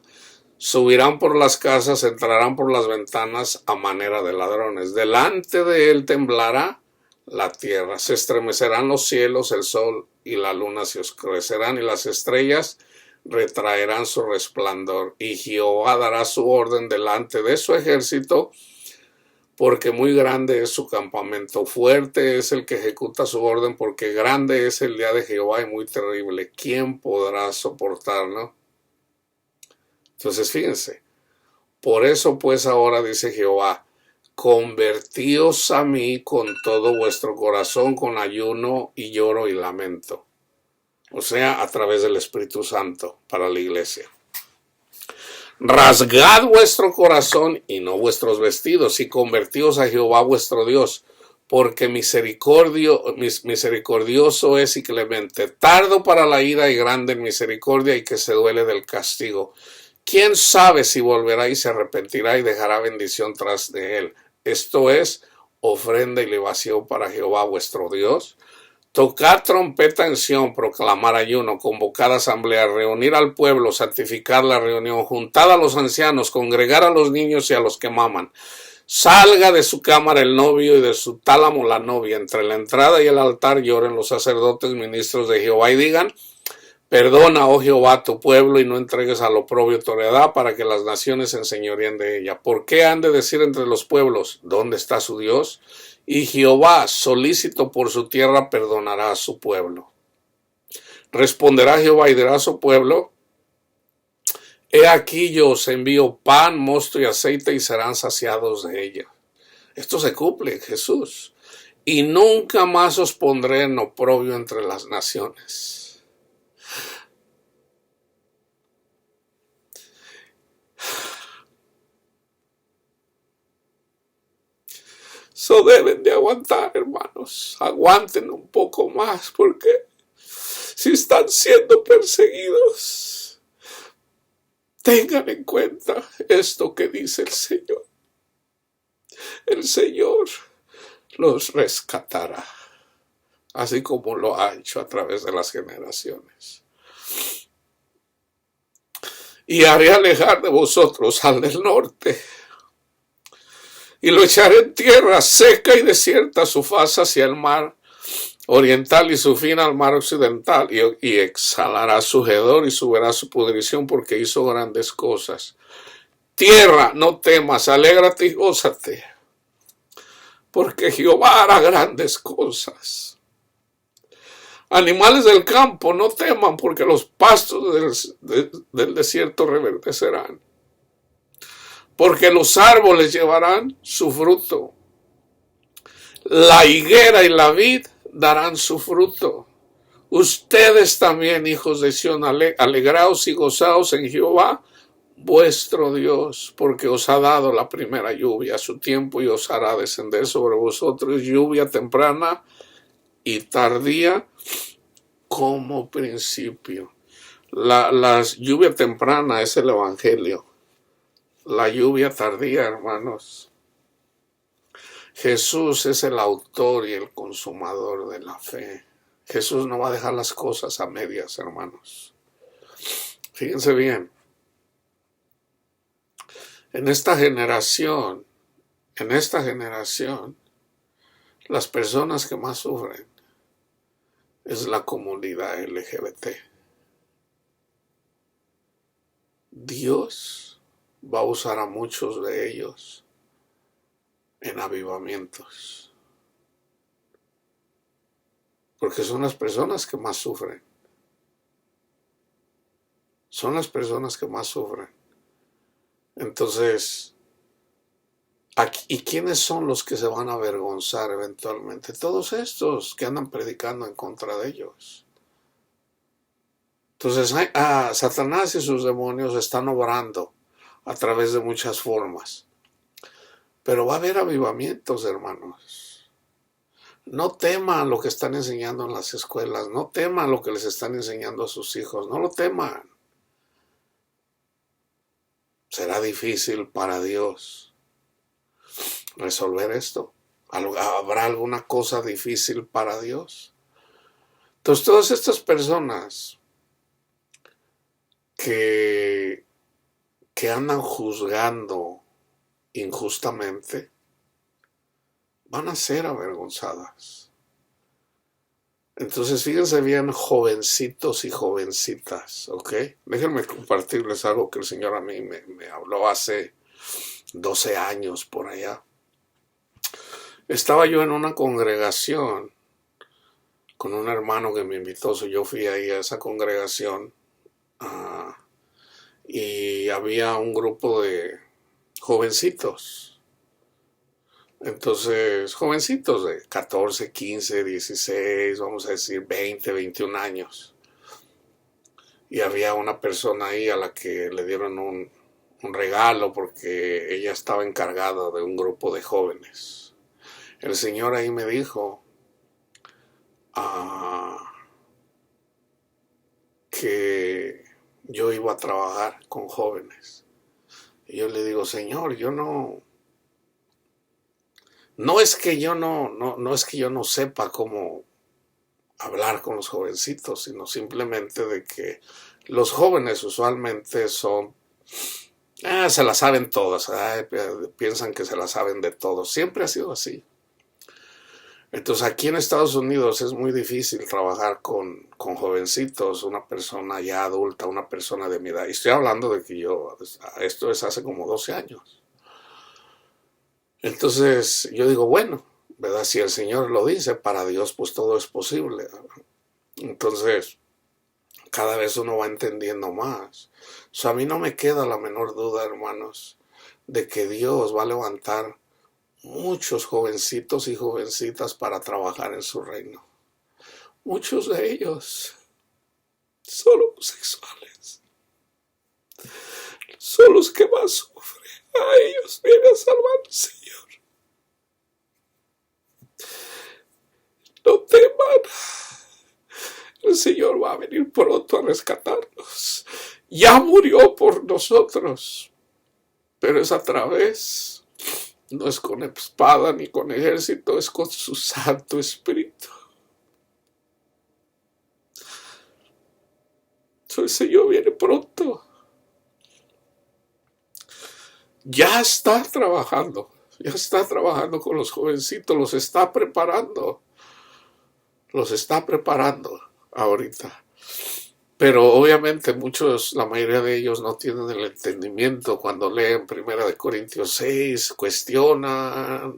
Subirán por las casas, entrarán por las ventanas a manera de ladrones. Delante de él temblará la tierra, se estremecerán los cielos, el sol y la luna se oscurecerán, y las estrellas retraerán su resplandor. Y Jehová dará su orden delante de su ejército, porque muy grande es su campamento. Fuerte es el que ejecuta su orden, porque grande es el día de Jehová y muy terrible. ¿Quién podrá soportarlo? Entonces fíjense, por eso pues ahora dice Jehová, convertíos a mí con todo vuestro corazón, con ayuno y lloro y lamento. O sea, a través del Espíritu Santo para la iglesia. Rasgad vuestro corazón y no vuestros vestidos, y convertíos a Jehová vuestro Dios, porque misericordioso es y clemente, tardo para la ira y grande en misericordia, y que se duele del castigo. ¿Quién sabe si volverá y se arrepentirá y dejará bendición tras de él? Esto es ofrenda y libación para Jehová vuestro Dios. Tocad trompeta en Sión, proclamar ayuno, convocad asamblea, reunir al pueblo, santificar la reunión, juntad a los ancianos, congregar a los niños y a los que maman. Salga de su cámara el novio y de su tálamo la novia. Entre la entrada y el altar lloren los sacerdotes, ministros de Jehová, y digan, Perdona, oh Jehová, tu pueblo, y no entregues al oprobio tu heredad, para que las naciones se enseñoreen de ella. ¿Por qué han de decir entre los pueblos, ¿dónde está su Dios? Y Jehová, solícito por su tierra, perdonará a su pueblo. Responderá Jehová y dirá a su pueblo, he aquí yo os envío pan, mosto y aceite, y serán saciados de ella. Esto se cumple en Jesús. Y nunca más os pondré en oprobio entre las naciones. So deben de aguantar, hermanos. Aguanten un poco más, porque si están siendo perseguidos, tengan en cuenta esto que dice el Señor. El Señor los rescatará, así como lo ha hecho a través de las generaciones. Y haré alejar de vosotros al del norte, y lo echaré en tierra seca y desierta, su faz hacia el mar oriental y su fin al mar occidental, y exhalará su hedor y subirá su pudrición, porque hizo grandes cosas. Tierra, no temas, alégrate y gózate, porque Jehová hará grandes cosas. Animales del campo, no teman, porque los pastos del desierto reverdecerán. Porque los árboles llevarán su fruto. La higuera y la vid darán su fruto. Ustedes también, hijos de Sión, alegraos y gozaos en Jehová, vuestro Dios, porque os ha dado la primera lluvia a su tiempo, y os hará descender sobre vosotros lluvia temprana y tardía como principio. La lluvia temprana es el Evangelio. La lluvia tardía, hermanos. Jesús es el autor y el consumador de la fe. Jesús no va a dejar las cosas a medias, hermanos. Fíjense bien. En esta generación, las personas que más sufren es la comunidad LGBT. Dios va a usar a muchos de ellos en avivamientos, porque son las personas que más sufren. Son las personas que más sufren. Entonces, ¿y quiénes son los que se van a avergonzar eventualmente? Todos estos que andan predicando en contra de ellos. Entonces, Satanás y sus demonios están obrando a través de muchas formas. Pero va a haber avivamientos, hermanos. No teman lo que están enseñando en las escuelas. No teman lo que les están enseñando a sus hijos. No lo teman. Será difícil para Dios resolver esto. ¿Habrá alguna cosa difícil para Dios? Entonces, todas estas personas que andan juzgando injustamente van a ser avergonzadas. Entonces, fíjense bien, jovencitos y jovencitas, ¿ok? Déjenme compartirles algo que el Señor a mí me habló hace 12 años por allá. Estaba yo en una congregación con un hermano que me invitó. Yo fui ahí a esa congregación y había un grupo de jovencitos. Entonces, jovencitos de 14, 15, 16, vamos a decir 20, 21 años. Y había una persona ahí a la que le dieron un regalo porque ella estaba encargada de un grupo de jóvenes. El Señor ahí me dijo que yo iba a trabajar con jóvenes. Y yo le digo, Señor, yo no es que yo no es que yo no sepa cómo hablar con los jovencitos, sino simplemente de que los jóvenes usualmente son, se la saben todas, piensan que se la saben de todo. Siempre ha sido así. Entonces aquí en Estados Unidos es muy difícil trabajar con jovencitos, una persona ya adulta, una persona de mi edad. Y estoy hablando de que esto es hace como 12 años. Entonces yo digo, bueno, ¿verdad? Si el Señor lo dice, para Dios pues todo es posible, ¿verdad? Entonces cada vez uno va entendiendo más. A mí no me queda la menor duda, hermanos, de que Dios va a levantar muchos jovencitos y jovencitas para trabajar en su reino. Muchos de ellos son homosexuales, son los que más sufren. A ellos viene a salvar el Señor. No teman, el Señor va a venir pronto a rescatarnos. Ya murió por nosotros, pero es a través, no es con espada ni con ejército, es con su Santo Espíritu. El Señor viene pronto. Ya está trabajando con los jovencitos, los está preparando ahorita. Pero obviamente la mayoría de ellos no tienen el entendimiento cuando leen 1 Corintios 6, cuestionan,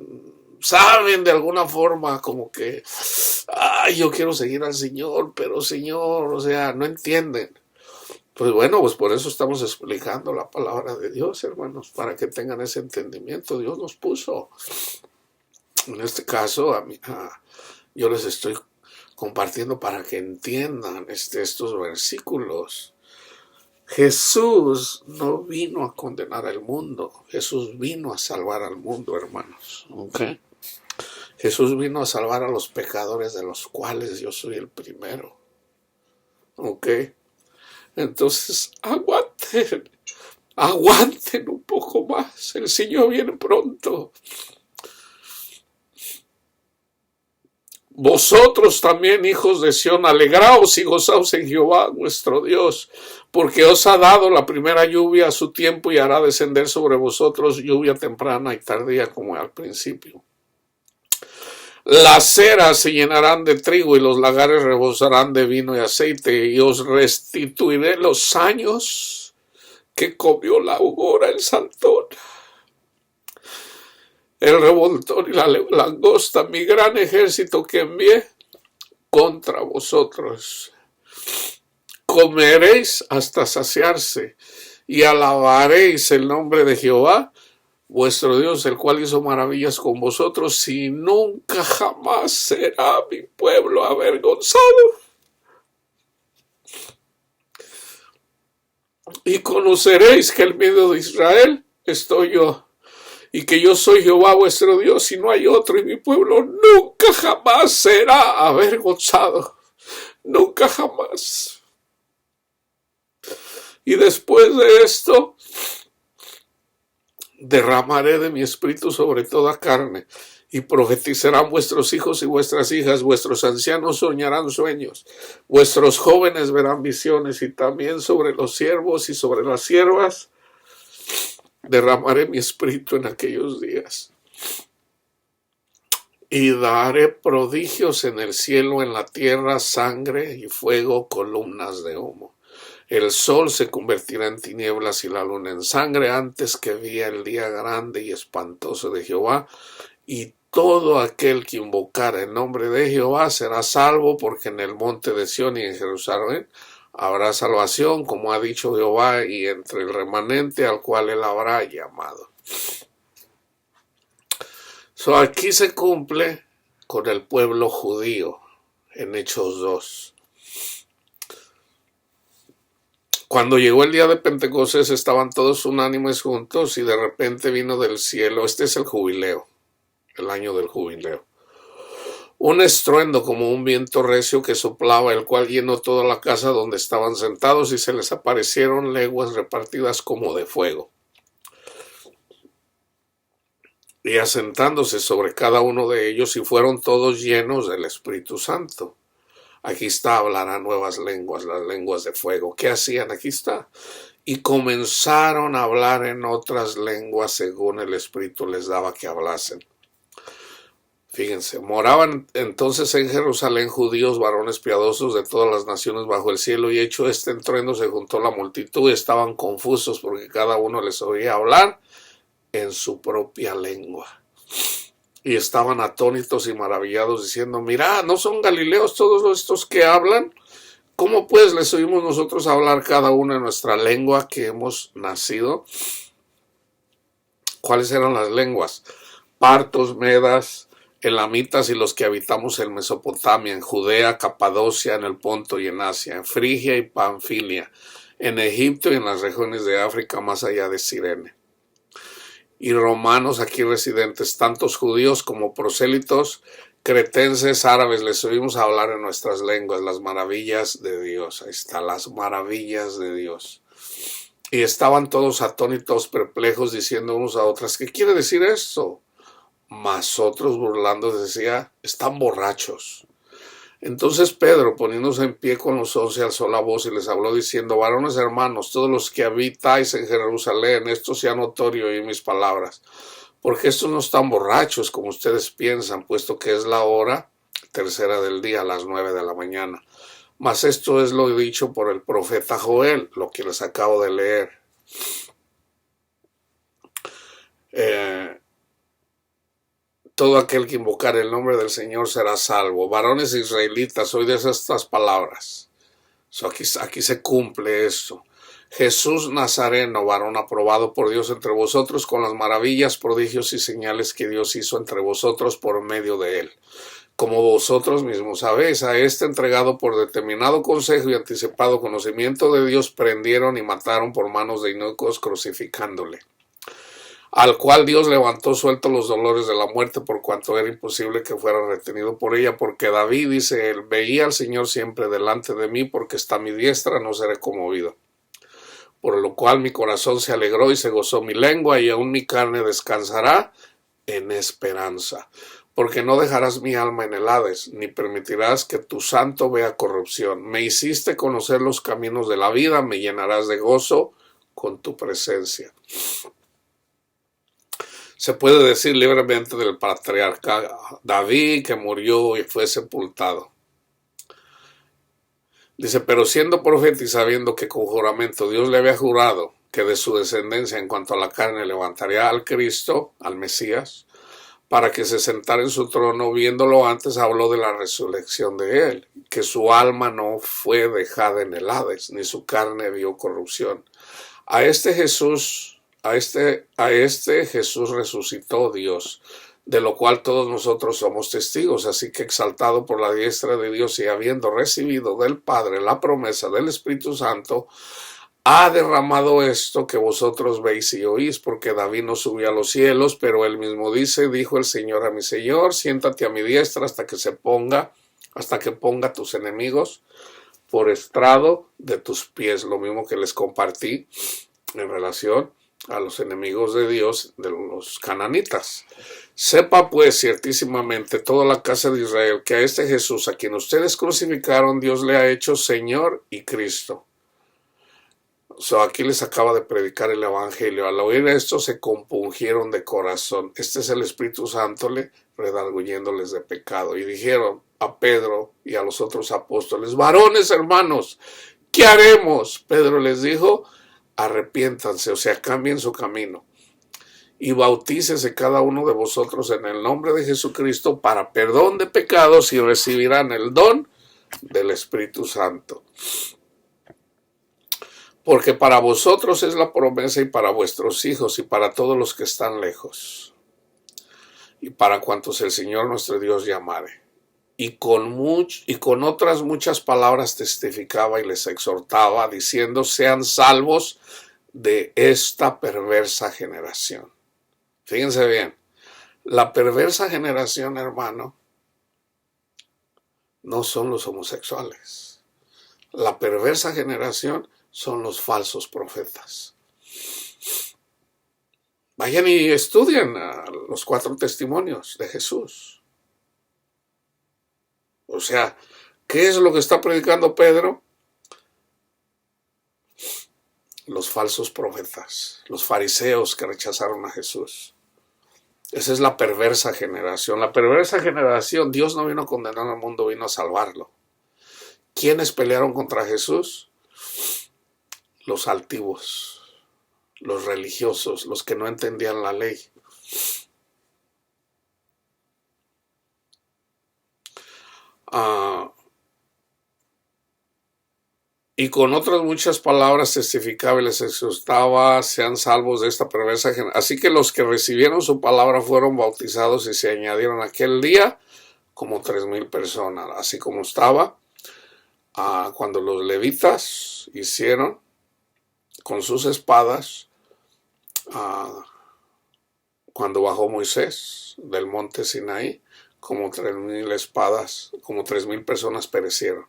saben de alguna forma como que, yo quiero seguir al Señor, pero Señor, o sea, no entienden. Pues bueno, pues por eso estamos explicando la palabra de Dios, hermanos, para que tengan ese entendimiento. Dios nos puso. En este caso, yo les estoy compartiendo para que entiendan estos versículos. Jesús no vino a condenar al mundo, Jesús vino a salvar al mundo, hermanos. ¿Okay? Jesús vino a salvar a los pecadores, de los cuales yo soy el primero. ¿Ok? Entonces, aguanten un poco más, el Señor viene pronto. Vosotros también, hijos de Sión, alegraos y gozaos en Jehová, vuestro Dios, porque os ha dado la primera lluvia a su tiempo y hará descender sobre vosotros lluvia temprana y tardía como al principio. Las ceras se llenarán de trigo y los lagares rebosarán de vino y aceite, y os restituiré los años que comió la aurora, el saltón, el revoltón y la langosta, mi gran ejército que envié contra vosotros. Comeréis hasta saciarse y alabaréis el nombre de Jehová, vuestro Dios, el cual hizo maravillas con vosotros, y nunca jamás será mi pueblo avergonzado. Y conoceréis que en medio de Israel estoy yo, y que yo soy Jehová vuestro Dios, y no hay otro, y mi pueblo nunca jamás será avergonzado. Nunca jamás. Y después de esto, derramaré de mi espíritu sobre toda carne, y profetizarán vuestros hijos y vuestras hijas, vuestros ancianos soñarán sueños, vuestros jóvenes verán visiones, y también sobre los siervos y sobre las siervas derramaré mi espíritu en aquellos días. Y daré prodigios en el cielo, en la tierra, sangre y fuego, columnas de humo. El sol se convertirá en tinieblas y la luna en sangre antes que vea el día grande y espantoso de Jehová. Y todo aquel que invocara el nombre de Jehová será salvo, porque en el monte de Sión y en Jerusalén habrá salvación, como ha dicho Jehová, y entre el remanente al cual él habrá llamado. Aquí se cumple con el pueblo judío en Hechos 2. Cuando llegó el día de Pentecostés estaban todos unánimes juntos y de repente vino del cielo, este es el jubileo, el año del jubileo, un estruendo como un viento recio que soplaba, el cual llenó toda la casa donde estaban sentados, y se les aparecieron lenguas repartidas como de fuego, y asentándose sobre cada uno de ellos, y fueron todos llenos del Espíritu Santo. Aquí está, hablarán nuevas lenguas, las lenguas de fuego. ¿Qué hacían? Aquí está. Y comenzaron a hablar en otras lenguas según el Espíritu les daba que hablasen. Fíjense, moraban entonces en Jerusalén judíos, varones piadosos de todas las naciones bajo el cielo, y hecho este estruendo se juntó la multitud y estaban confusos porque cada uno les oía hablar en su propia lengua. Y estaban atónitos y maravillados diciendo, mirad, ¿no son galileos todos estos que hablan? ¿Cómo pues les oímos nosotros hablar cada uno en nuestra lengua que hemos nacido? ¿Cuáles eran las lenguas? Partos, medas, elamitas y los que habitamos en Mesopotamia, en Judea, Capadocia, en el Ponto y en Asia, en Frigia y Panfilia, en Egipto y en las regiones de África más allá de Cirene. Y romanos aquí residentes, tantos judíos como prosélitos, cretenses, árabes, les oímos hablar en nuestras lenguas las maravillas de Dios. Ahí está, las maravillas de Dios. Y estaban todos atónitos, perplejos, diciendo unos a otros, ¿qué quiere decir esto? Mas otros burlando decía, están borrachos. Entonces Pedro, poniéndose en pie con los 11, alzó la voz y les habló diciendo, varones hermanos, todos los que habitáis en Jerusalén, esto sea notorio oír mis palabras, porque estos no están borrachos como ustedes piensan, puesto que es la hora tercera del día, a las 9 de la mañana. Mas esto es lo dicho por el profeta Joel, lo que les acabo de leer. Todo aquel que invocar el nombre del Señor será salvo. Varones israelitas, oíd estas palabras. Aquí se cumple esto. Jesús Nazareno, varón aprobado por Dios entre vosotros, con las maravillas, prodigios y señales que Dios hizo entre vosotros por medio de él. Como vosotros mismos sabéis, a este entregado por determinado consejo y anticipado conocimiento de Dios, prendieron y mataron por manos de inicuos, crucificándole. Al cual Dios levantó suelto los dolores de la muerte, por cuanto era imposible que fuera retenido por ella, porque David dice él, veía al Señor siempre delante de mí, porque está a mi diestra, no seré conmovido. Por lo cual mi corazón se alegró y se gozó mi lengua, y aún mi carne descansará en esperanza. Porque no dejarás mi alma en el Hades, ni permitirás que tu santo vea corrupción. Me hiciste conocer los caminos de la vida, me llenarás de gozo con tu presencia. Se puede decir libremente del patriarca David, que murió y fue sepultado. Dice, pero siendo profeta y sabiendo que con juramento Dios le había jurado que de su descendencia en cuanto a la carne levantaría al Cristo, al Mesías, para que se sentara en su trono, viéndolo antes habló de la resurrección de él, que su alma no fue dejada en el Hades, ni su carne vio corrupción. A este Jesús resucitó Dios, de lo cual todos nosotros somos testigos, así que exaltado por la diestra de Dios y habiendo recibido del Padre la promesa del Espíritu Santo, ha derramado esto que vosotros veis y oís, porque David no subió a los cielos, pero él mismo dice, dijo el Señor a mi Señor, siéntate a mi diestra hasta que ponga tus enemigos por estrado de tus pies, lo mismo que les compartí en relación a los enemigos de Dios, de los cananitas. Sepa pues ciertísimamente toda la casa de Israel que a este Jesús, a quien ustedes crucificaron, Dios le ha hecho Señor y Cristo. Aquí les acaba de predicar el Evangelio. Al oír esto se compungieron de corazón. Este es el Espíritu Santo redarguyéndoles de pecado. Y dijeron a Pedro y a los otros apóstoles, varones hermanos, ¿qué haremos? Pedro les dijo, arrepiéntanse, o sea, cambien su camino, y bautícese cada uno de vosotros en el nombre de Jesucristo para perdón de pecados y recibirán el don del Espíritu Santo. Porque para vosotros es la promesa y para vuestros hijos y para todos los que están lejos y para cuantos el Señor nuestro Dios llamare. Y con otras muchas palabras testificaba y les exhortaba, diciendo, sean salvos de esta perversa generación. Fíjense bien, la perversa generación, hermano, no son los homosexuales. La perversa generación son los falsos profetas. Vayan y estudien los 4 testimonios de Jesús. O sea, ¿qué es lo que está predicando Pedro? Los falsos profetas, los fariseos que rechazaron a Jesús. Esa es la perversa generación. La perversa generación, Dios no vino a condenar al mundo, vino a salvarlo. ¿Quiénes pelearon contra Jesús? Los altivos, los religiosos, los que no entendían la ley. Y con otras muchas palabras testificaba y les exhortaba, sean salvos de esta perversa generación. Así que los que recibieron su palabra fueron bautizados y se añadieron aquel día como 3,000 personas, así como estaba cuando los levitas hicieron con sus espadas cuando bajó Moisés del monte Sinaí, como 3,000 espadas, como 3,000 personas perecieron.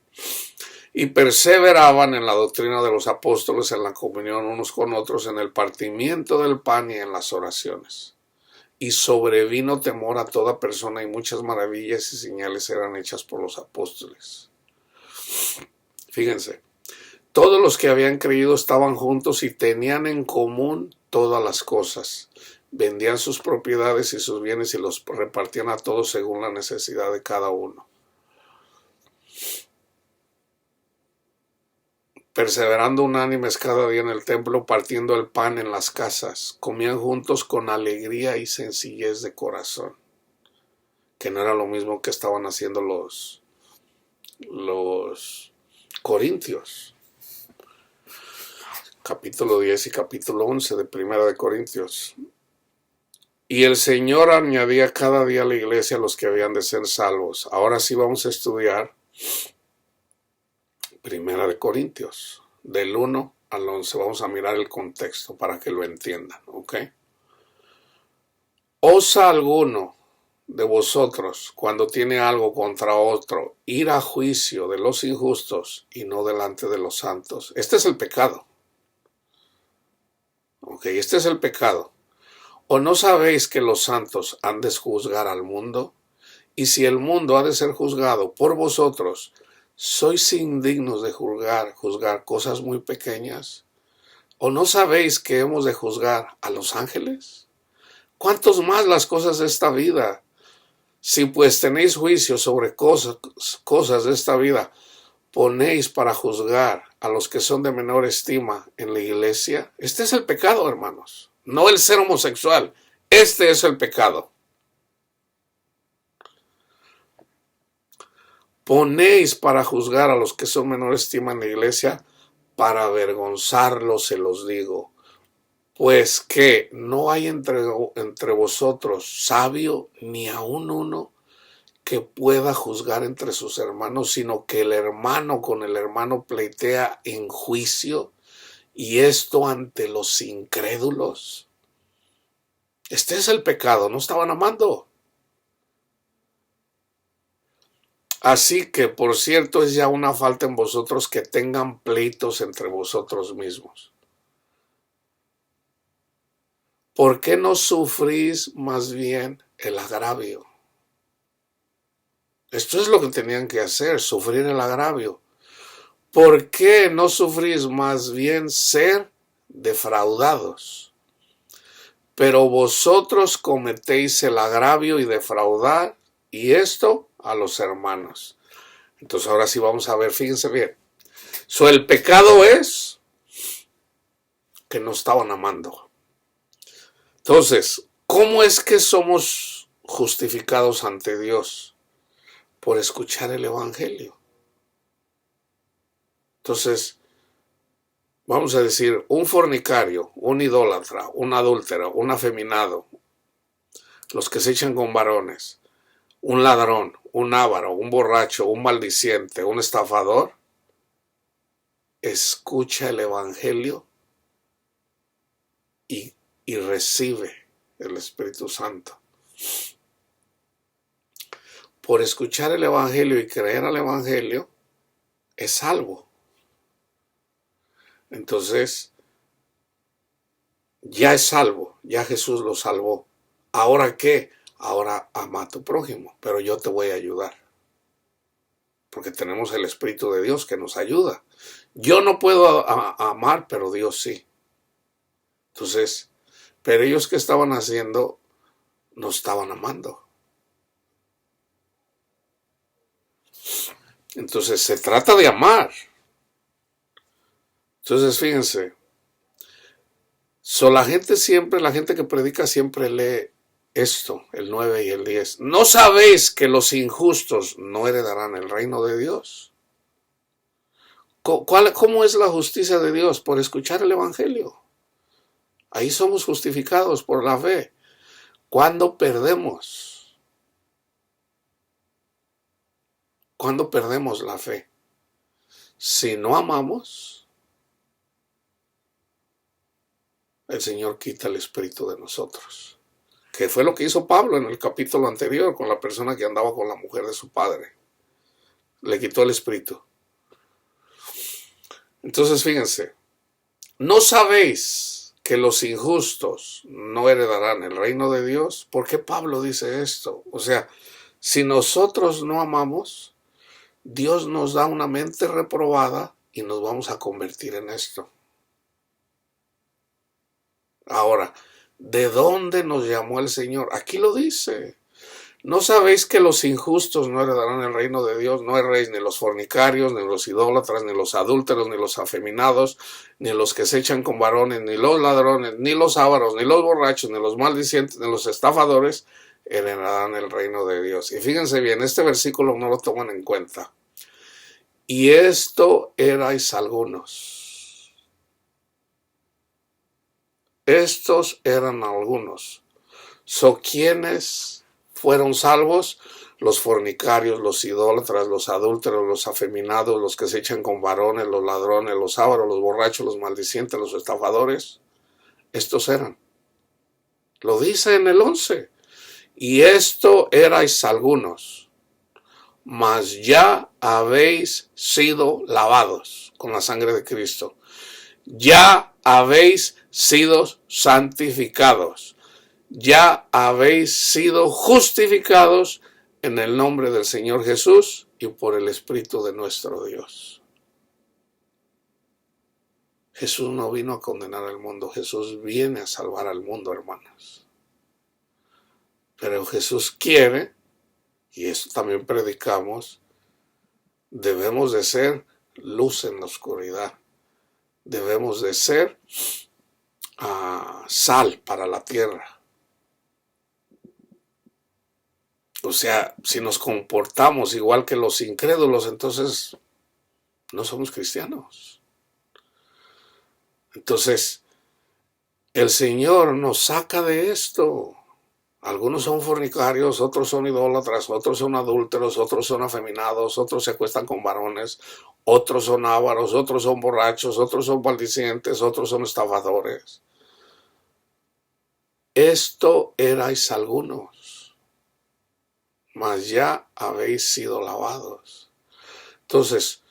Y perseveraban en la doctrina de los apóstoles, en la comunión unos con otros, en el partimiento del pan y en las oraciones. Y sobrevino temor a toda persona y muchas maravillas y señales eran hechas por los apóstoles. Fíjense, todos los que habían creído estaban juntos y tenían en común todas las cosas. Vendían sus propiedades y sus bienes y los repartían a todos según la necesidad de cada uno. Perseverando unánimes cada día en el templo, partiendo el pan en las casas, comían juntos con alegría y sencillez de corazón, que no era lo mismo que estaban haciendo los corintios. Capítulo 10 y capítulo 11 de Primera de Corintios. Y el Señor añadía cada día a la iglesia a los que habían de ser salvos. Ahora sí vamos a estudiar Primera de Corintios, del 1 al 11. Vamos a mirar el contexto para que lo entiendan, ¿ok? ¿Osa alguno de vosotros, cuando tiene algo contra otro, ir a juicio de los injustos y no delante de los santos? Este es el pecado. ¿Ok? Este es el pecado. ¿O no sabéis que los santos han de juzgar al mundo? Y si el mundo ha de ser juzgado por vosotros, ¿sois indignos de juzgar cosas muy pequeñas? ¿O no sabéis que hemos de juzgar a los ángeles? ¿Cuántos más las cosas de esta vida? Si pues tenéis juicio sobre cosas de esta vida, ponéis para juzgar a los que son de menor estima en la iglesia. Este es el pecado, hermanos. No el ser homosexual. Este es el pecado. Ponéis para juzgar a los que son menor estima en la iglesia, para avergonzarlos se los digo. Pues que no hay entre vosotros sabio ni aun uno que pueda juzgar entre sus hermanos, sino que el hermano con el hermano pleitea en juicio, y esto ante los incrédulos. Este es el pecado, no estaban amando. Así que, por cierto, es ya una falta en vosotros que tengan pleitos entre vosotros mismos. ¿Por qué no sufrís más bien el agravio? Esto es lo que tenían que hacer, sufrir el agravio. ¿Por qué no sufrís más bien ser defraudados? Pero vosotros cometéis el agravio y defraudar, y esto a los hermanos. Entonces ahora sí vamos a ver, fíjense bien. El pecado es que no estaban amando. Entonces, ¿cómo es que somos justificados ante Dios? Por escuchar el evangelio. Entonces, vamos a decir, un fornicario, un idólatra, un adúltero, un afeminado, los que se echan con varones, un ladrón, un avaro, un borracho, un maldiciente, un estafador, escucha el evangelio y recibe el Espíritu Santo. Por escuchar el evangelio y creer al evangelio, es salvo. Entonces, ya es salvo, ya Jesús lo salvó. ¿Ahora qué? Ahora ama a tu prójimo, pero yo te voy a ayudar. Porque tenemos el Espíritu de Dios que nos ayuda. Yo no puedo amar, pero Dios sí. Entonces, pero ellos, ¿qué estaban haciendo? no estaban amando. Entonces se trata de amar. Entonces fíjense, la gente que predica siempre lee esto, el 9 y el 10. ¿No sabéis que los injustos no heredarán el reino de Dios? ¿Cómo es la justicia de Dios? Por escuchar el Evangelio. Ahí somos justificados por la fe. ¿Cuándo perdemos? ¿Cuándo perdemos la fe? Si no amamos, el Señor quita el espíritu de nosotros. Que fue lo que hizo Pablo en el capítulo anterior con la persona que andaba con la mujer de su padre. Le quitó el espíritu. Entonces fíjense, ¿no sabéis que los injustos no heredarán el reino de Dios? ¿Por qué Pablo dice esto? O sea, si nosotros no amamos, Dios nos da una mente reprobada y nos vamos a convertir en esto. Ahora, ¿de dónde nos llamó el Señor? Aquí lo dice. ¿No sabéis que los injustos no heredarán el reino de Dios? No erréis ni los fornicarios, ni los idólatras, ni los adúlteros, ni los afeminados, ni los que se echan con varones, ni los ladrones, ni los ávaros, ni los borrachos, ni los maldicientes, ni los estafadores heredarán el reino de Dios. Y fíjense bien, este versículo no lo toman en cuenta. Y esto erais algunos. Estos eran algunos. ¿Quiénes fueron salvos? Los fornicarios, los idólatras, los adúlteros, los afeminados, los que se echan con varones, los ladrones, los ávaros, los borrachos, los maldicientes, los estafadores. Estos eran. Lo dice en el 11. Y esto erais algunos, mas ya habéis sido lavados con la sangre de Cristo. Ya habéis sido santificados. Ya habéis sido justificados en el nombre del Señor Jesús y por el Espíritu de nuestro Dios. Jesús no vino a condenar al mundo, Jesús viene a salvar al mundo, hermanos. Pero Jesús quiere, y eso también predicamos, debemos de ser luz en la oscuridad. Debemos de ser sal para la tierra. O sea, si nos comportamos igual que los incrédulos, entonces no somos cristianos. Entonces, el Señor nos saca de esto. Algunos son fornicarios, otros son idólatras, otros son adúlteros, otros son afeminados, otros se acuestan con varones, otros son ávaros, otros son borrachos, otros son maldicientes, otros son estafadores. Esto erais algunos, mas ya habéis sido lavados. Entonces,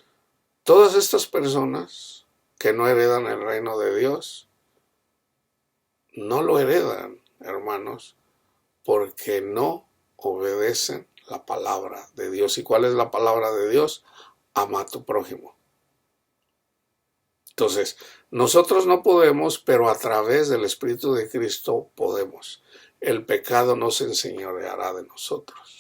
todas estas personas que no heredan el reino de Dios, no lo heredan, hermanos, porque no obedecen la palabra de Dios. ¿Y cuál es la palabra de Dios? Ama a tu prójimo. Entonces, nosotros no podemos, pero a través del Espíritu de Cristo podemos. El pecado no se enseñoreará de nosotros.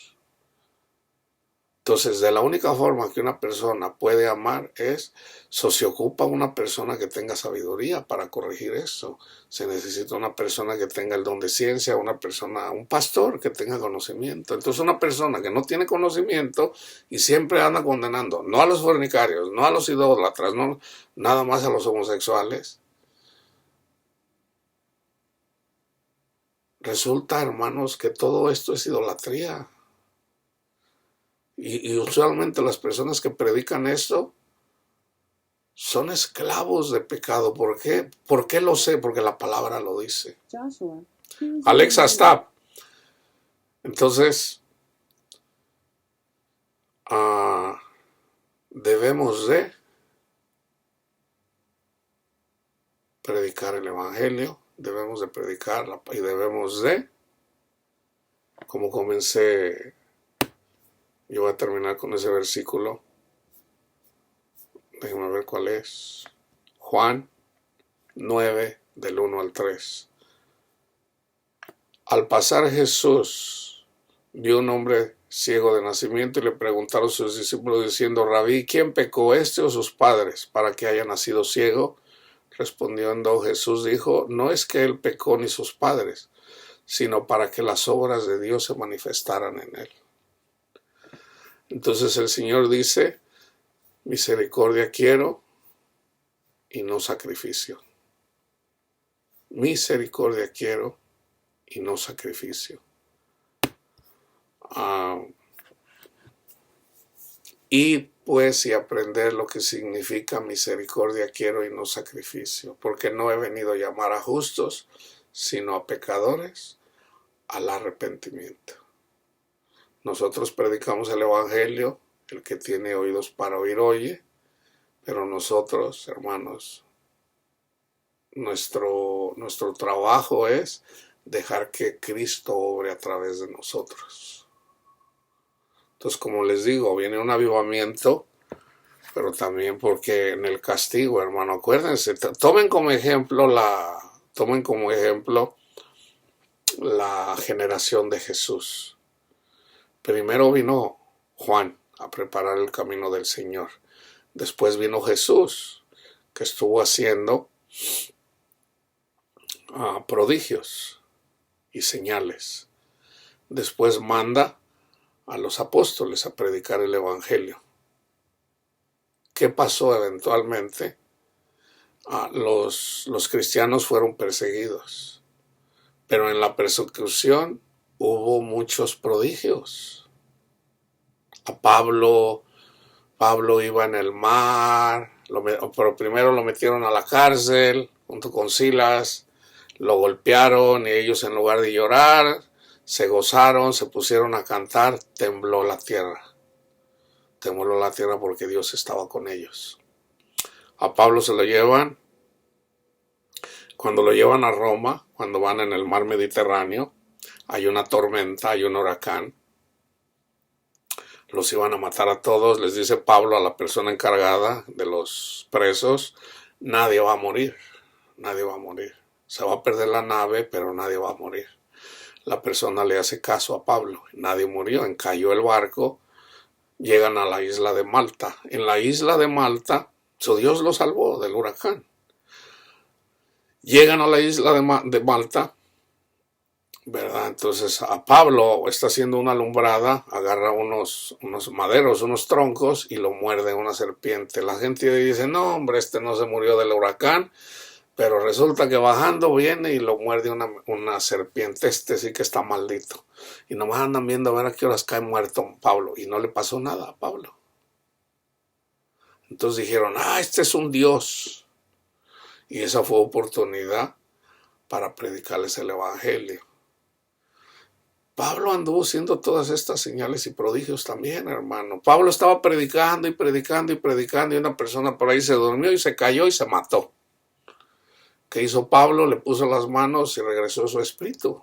Entonces, de la única forma que una persona puede amar es, se ocupa una persona que tenga sabiduría para corregir eso. Se necesita una persona que tenga el don de ciencia, un pastor que tenga conocimiento. Entonces, una persona que no tiene conocimiento y siempre anda condenando, no a los fornicarios, no a los idólatras, no, nada más a los homosexuales. Resulta, hermanos, que todo esto es idolatría. Y usualmente las personas que predican esto son esclavos de pecado. ¿Por qué? ¿Por qué lo sé? Porque la palabra lo dice. Alexa, stop. Entonces, debemos de predicar el Evangelio, debemos de predicar y debemos de, como comencé, yo voy a terminar con ese versículo. Déjenme ver cuál es. Juan 9, del 1 al 3. Al pasar Jesús, vio un hombre ciego de nacimiento y le preguntaron sus discípulos diciendo: Rabí, ¿quién pecó, este o sus padres, para que haya nacido ciego? Respondiendo Jesús dijo: no es que él pecó ni sus padres, sino para que las obras de Dios se manifestaran en él. Entonces el Señor dice: misericordia quiero y no sacrificio. Misericordia quiero y no sacrificio. Y pues y aprender lo que significa misericordia quiero y no sacrificio, porque no he venido a llamar a justos, sino a pecadores al arrepentimiento. Nosotros predicamos el Evangelio, el que tiene oídos para oír oye, pero nosotros, hermanos, nuestro trabajo es dejar que Cristo obre a través de nosotros. Entonces, como les digo, viene un avivamiento, pero también porque en el castigo, hermano, acuérdense, tomen como ejemplo la generación de Jesús. Primero vino Juan a preparar el camino del Señor. Después vino Jesús, que estuvo haciendo prodigios y señales. Después manda a los apóstoles a predicar el Evangelio. ¿Qué pasó eventualmente? Los cristianos fueron perseguidos, pero en la persecución hubo muchos prodigios. A Pablo iba en el mar, pero primero lo metieron a la cárcel junto con Silas, lo golpearon y ellos, en lugar de llorar, se gozaron, se pusieron a cantar, tembló la tierra. Tembló la tierra porque Dios estaba con ellos. A Pablo se lo llevan, cuando lo llevan a Roma, cuando van en el mar Mediterráneo, hay una tormenta, hay un huracán. Los iban a matar a todos. Les dice Pablo a la persona encargada de los presos: nadie va a morir, nadie va a morir. Se va a perder la nave, pero nadie va a morir. La persona le hace caso a Pablo. Nadie murió. Encalló el barco. Llegan a la isla de Malta. En la isla de Malta, Dios lo salvó del huracán. Llegan a la isla de Malta, ¿verdad? Entonces a Pablo está haciendo una alumbrada, agarra unos maderos, unos troncos, y lo muerde una serpiente. La gente dice: no, hombre, este no se murió del huracán, pero resulta que bajando viene y lo muerde una serpiente. Este sí que está maldito. Y nomás andan viendo a ver a qué horas cae muerto Pablo, y no le pasó nada a Pablo. Entonces dijeron: este es un Dios. Y esa fue oportunidad para predicarles el Evangelio. Pablo anduvo haciendo todas estas señales y prodigios también, hermano. Pablo estaba predicando y predicando y predicando, y una persona por ahí se durmió y se cayó y se mató. ¿Qué hizo Pablo? Le puso las manos y regresó su espíritu.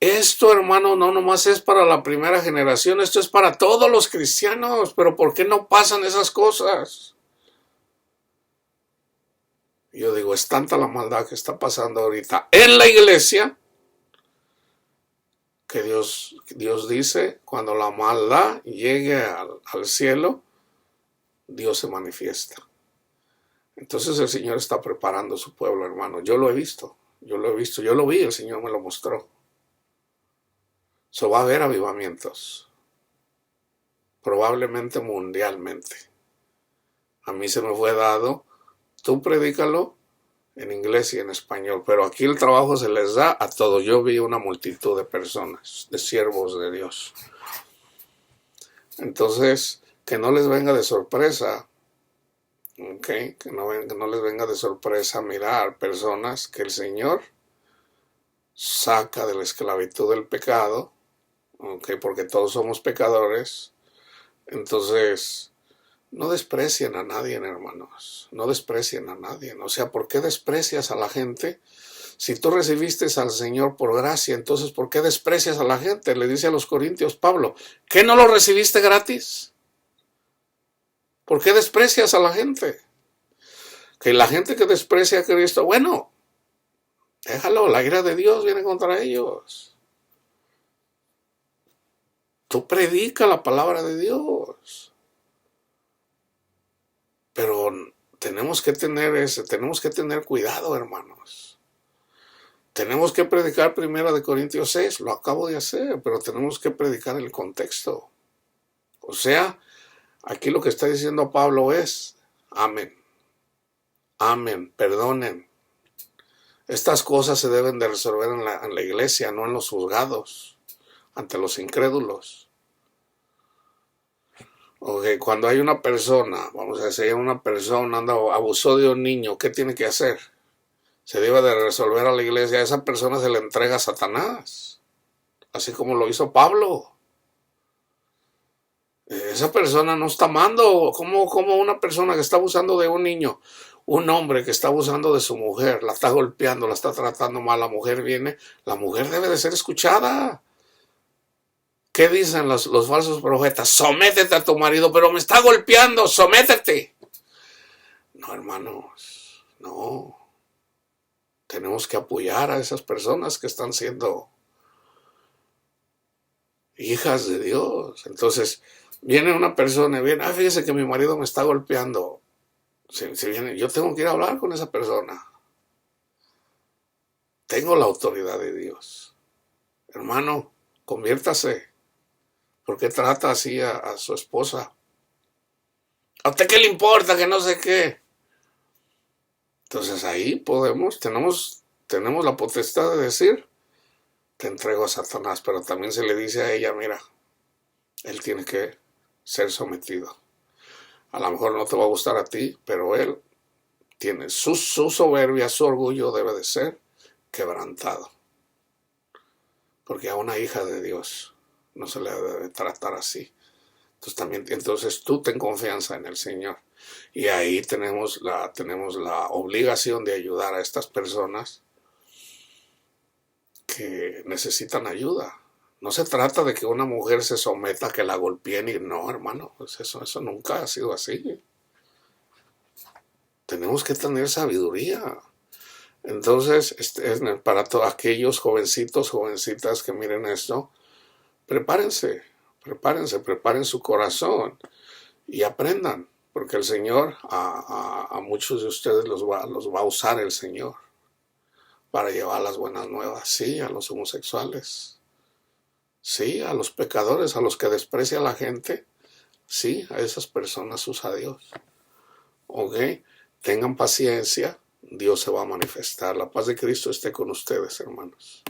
Esto, hermano, no nomás es para la primera generación, esto es para todos los cristianos. Pero ¿por qué no pasan esas cosas? Yo digo, es tanta la maldad que está pasando ahorita en la iglesia, que Dios dice: cuando la maldad llegue al cielo, Dios se manifiesta. Entonces el Señor está preparando a su pueblo, hermano. Yo lo he visto, yo lo vi, el Señor me lo mostró. Va a haber avivamientos, probablemente mundialmente. A mí se me fue dado: tú predícalo en inglés y en español, pero aquí el trabajo se les da a todos. Yo vi una multitud de personas, de siervos de Dios. Entonces, que no les venga de sorpresa, ¿okay? Que no les venga de sorpresa mirar personas que el Señor saca de la esclavitud del pecado, ¿okay? Porque todos somos pecadores. Entonces, no desprecien a nadie, hermanos. No desprecien a nadie. O sea, ¿por qué desprecias a la gente? Si tú recibiste al Señor por gracia, entonces ¿por qué desprecias a la gente? Le dice a los Corintios Pablo: ¿qué no lo recibiste gratis? ¿Por qué desprecias a la gente? Que la gente que desprecia a Cristo, bueno, Déjalo, la ira de Dios viene contra ellos. Tú predica la palabra de Dios. Pero tenemos que tener cuidado, hermanos. Tenemos que predicar 1 Corintios 6, lo acabo de hacer, pero tenemos que predicar el contexto. O sea, aquí lo que está diciendo Pablo es, amén, amén, perdonen. Estas cosas se deben de resolver en la iglesia, no en los juzgados, ante los incrédulos. Okay, cuando hay una persona, vamos a decir, una persona abusó de un niño, ¿qué tiene que hacer? Se debe de resolver a la iglesia. A esa persona se le entrega a Satanás, así como lo hizo Pablo. Esa persona no está amando. Como una persona que está abusando de un niño, un hombre que está abusando de su mujer, la está golpeando, la está tratando mal, la mujer viene, la mujer debe de ser escuchada. ¿Qué dicen los falsos profetas? Sométete a tu marido, pero me está golpeando, sométete. No, hermanos, no. Tenemos que apoyar a esas personas que están siendo hijas de Dios. Entonces, viene una persona, fíjese que mi marido me está golpeando. Si viene, yo tengo que ir a hablar con esa persona. Tengo la autoridad de Dios. Hermano, conviértase. ¿Por qué trata así a su esposa? ¿A usted qué le importa? Que no sé qué. Entonces ahí tenemos la potestad de decir, te entrego a Satanás, pero también se le dice a ella, mira, él tiene que ser sometido. A lo mejor no te va a gustar a ti, pero él tiene su soberbia, su orgullo debe de ser quebrantado. Porque a una hija de Dios no se le debe tratar así. Entonces tú ten confianza en el Señor. Y ahí tenemos la obligación de ayudar a estas personas que necesitan ayuda. No se trata de que una mujer se someta a que la golpeen y no, hermano, pues eso nunca ha sido así. Tenemos que tener sabiduría. Entonces, para todos aquellos jovencitos, jovencitas que miren esto, preparen su corazón y aprendan, porque el Señor, a muchos de ustedes los va a usar el Señor para llevar las buenas nuevas, sí, a los homosexuales, sí, a los pecadores, a los que desprecia la gente, sí, a esas personas usa Dios. Ok, tengan paciencia, Dios se va a manifestar. La paz de Cristo esté con ustedes, hermanos.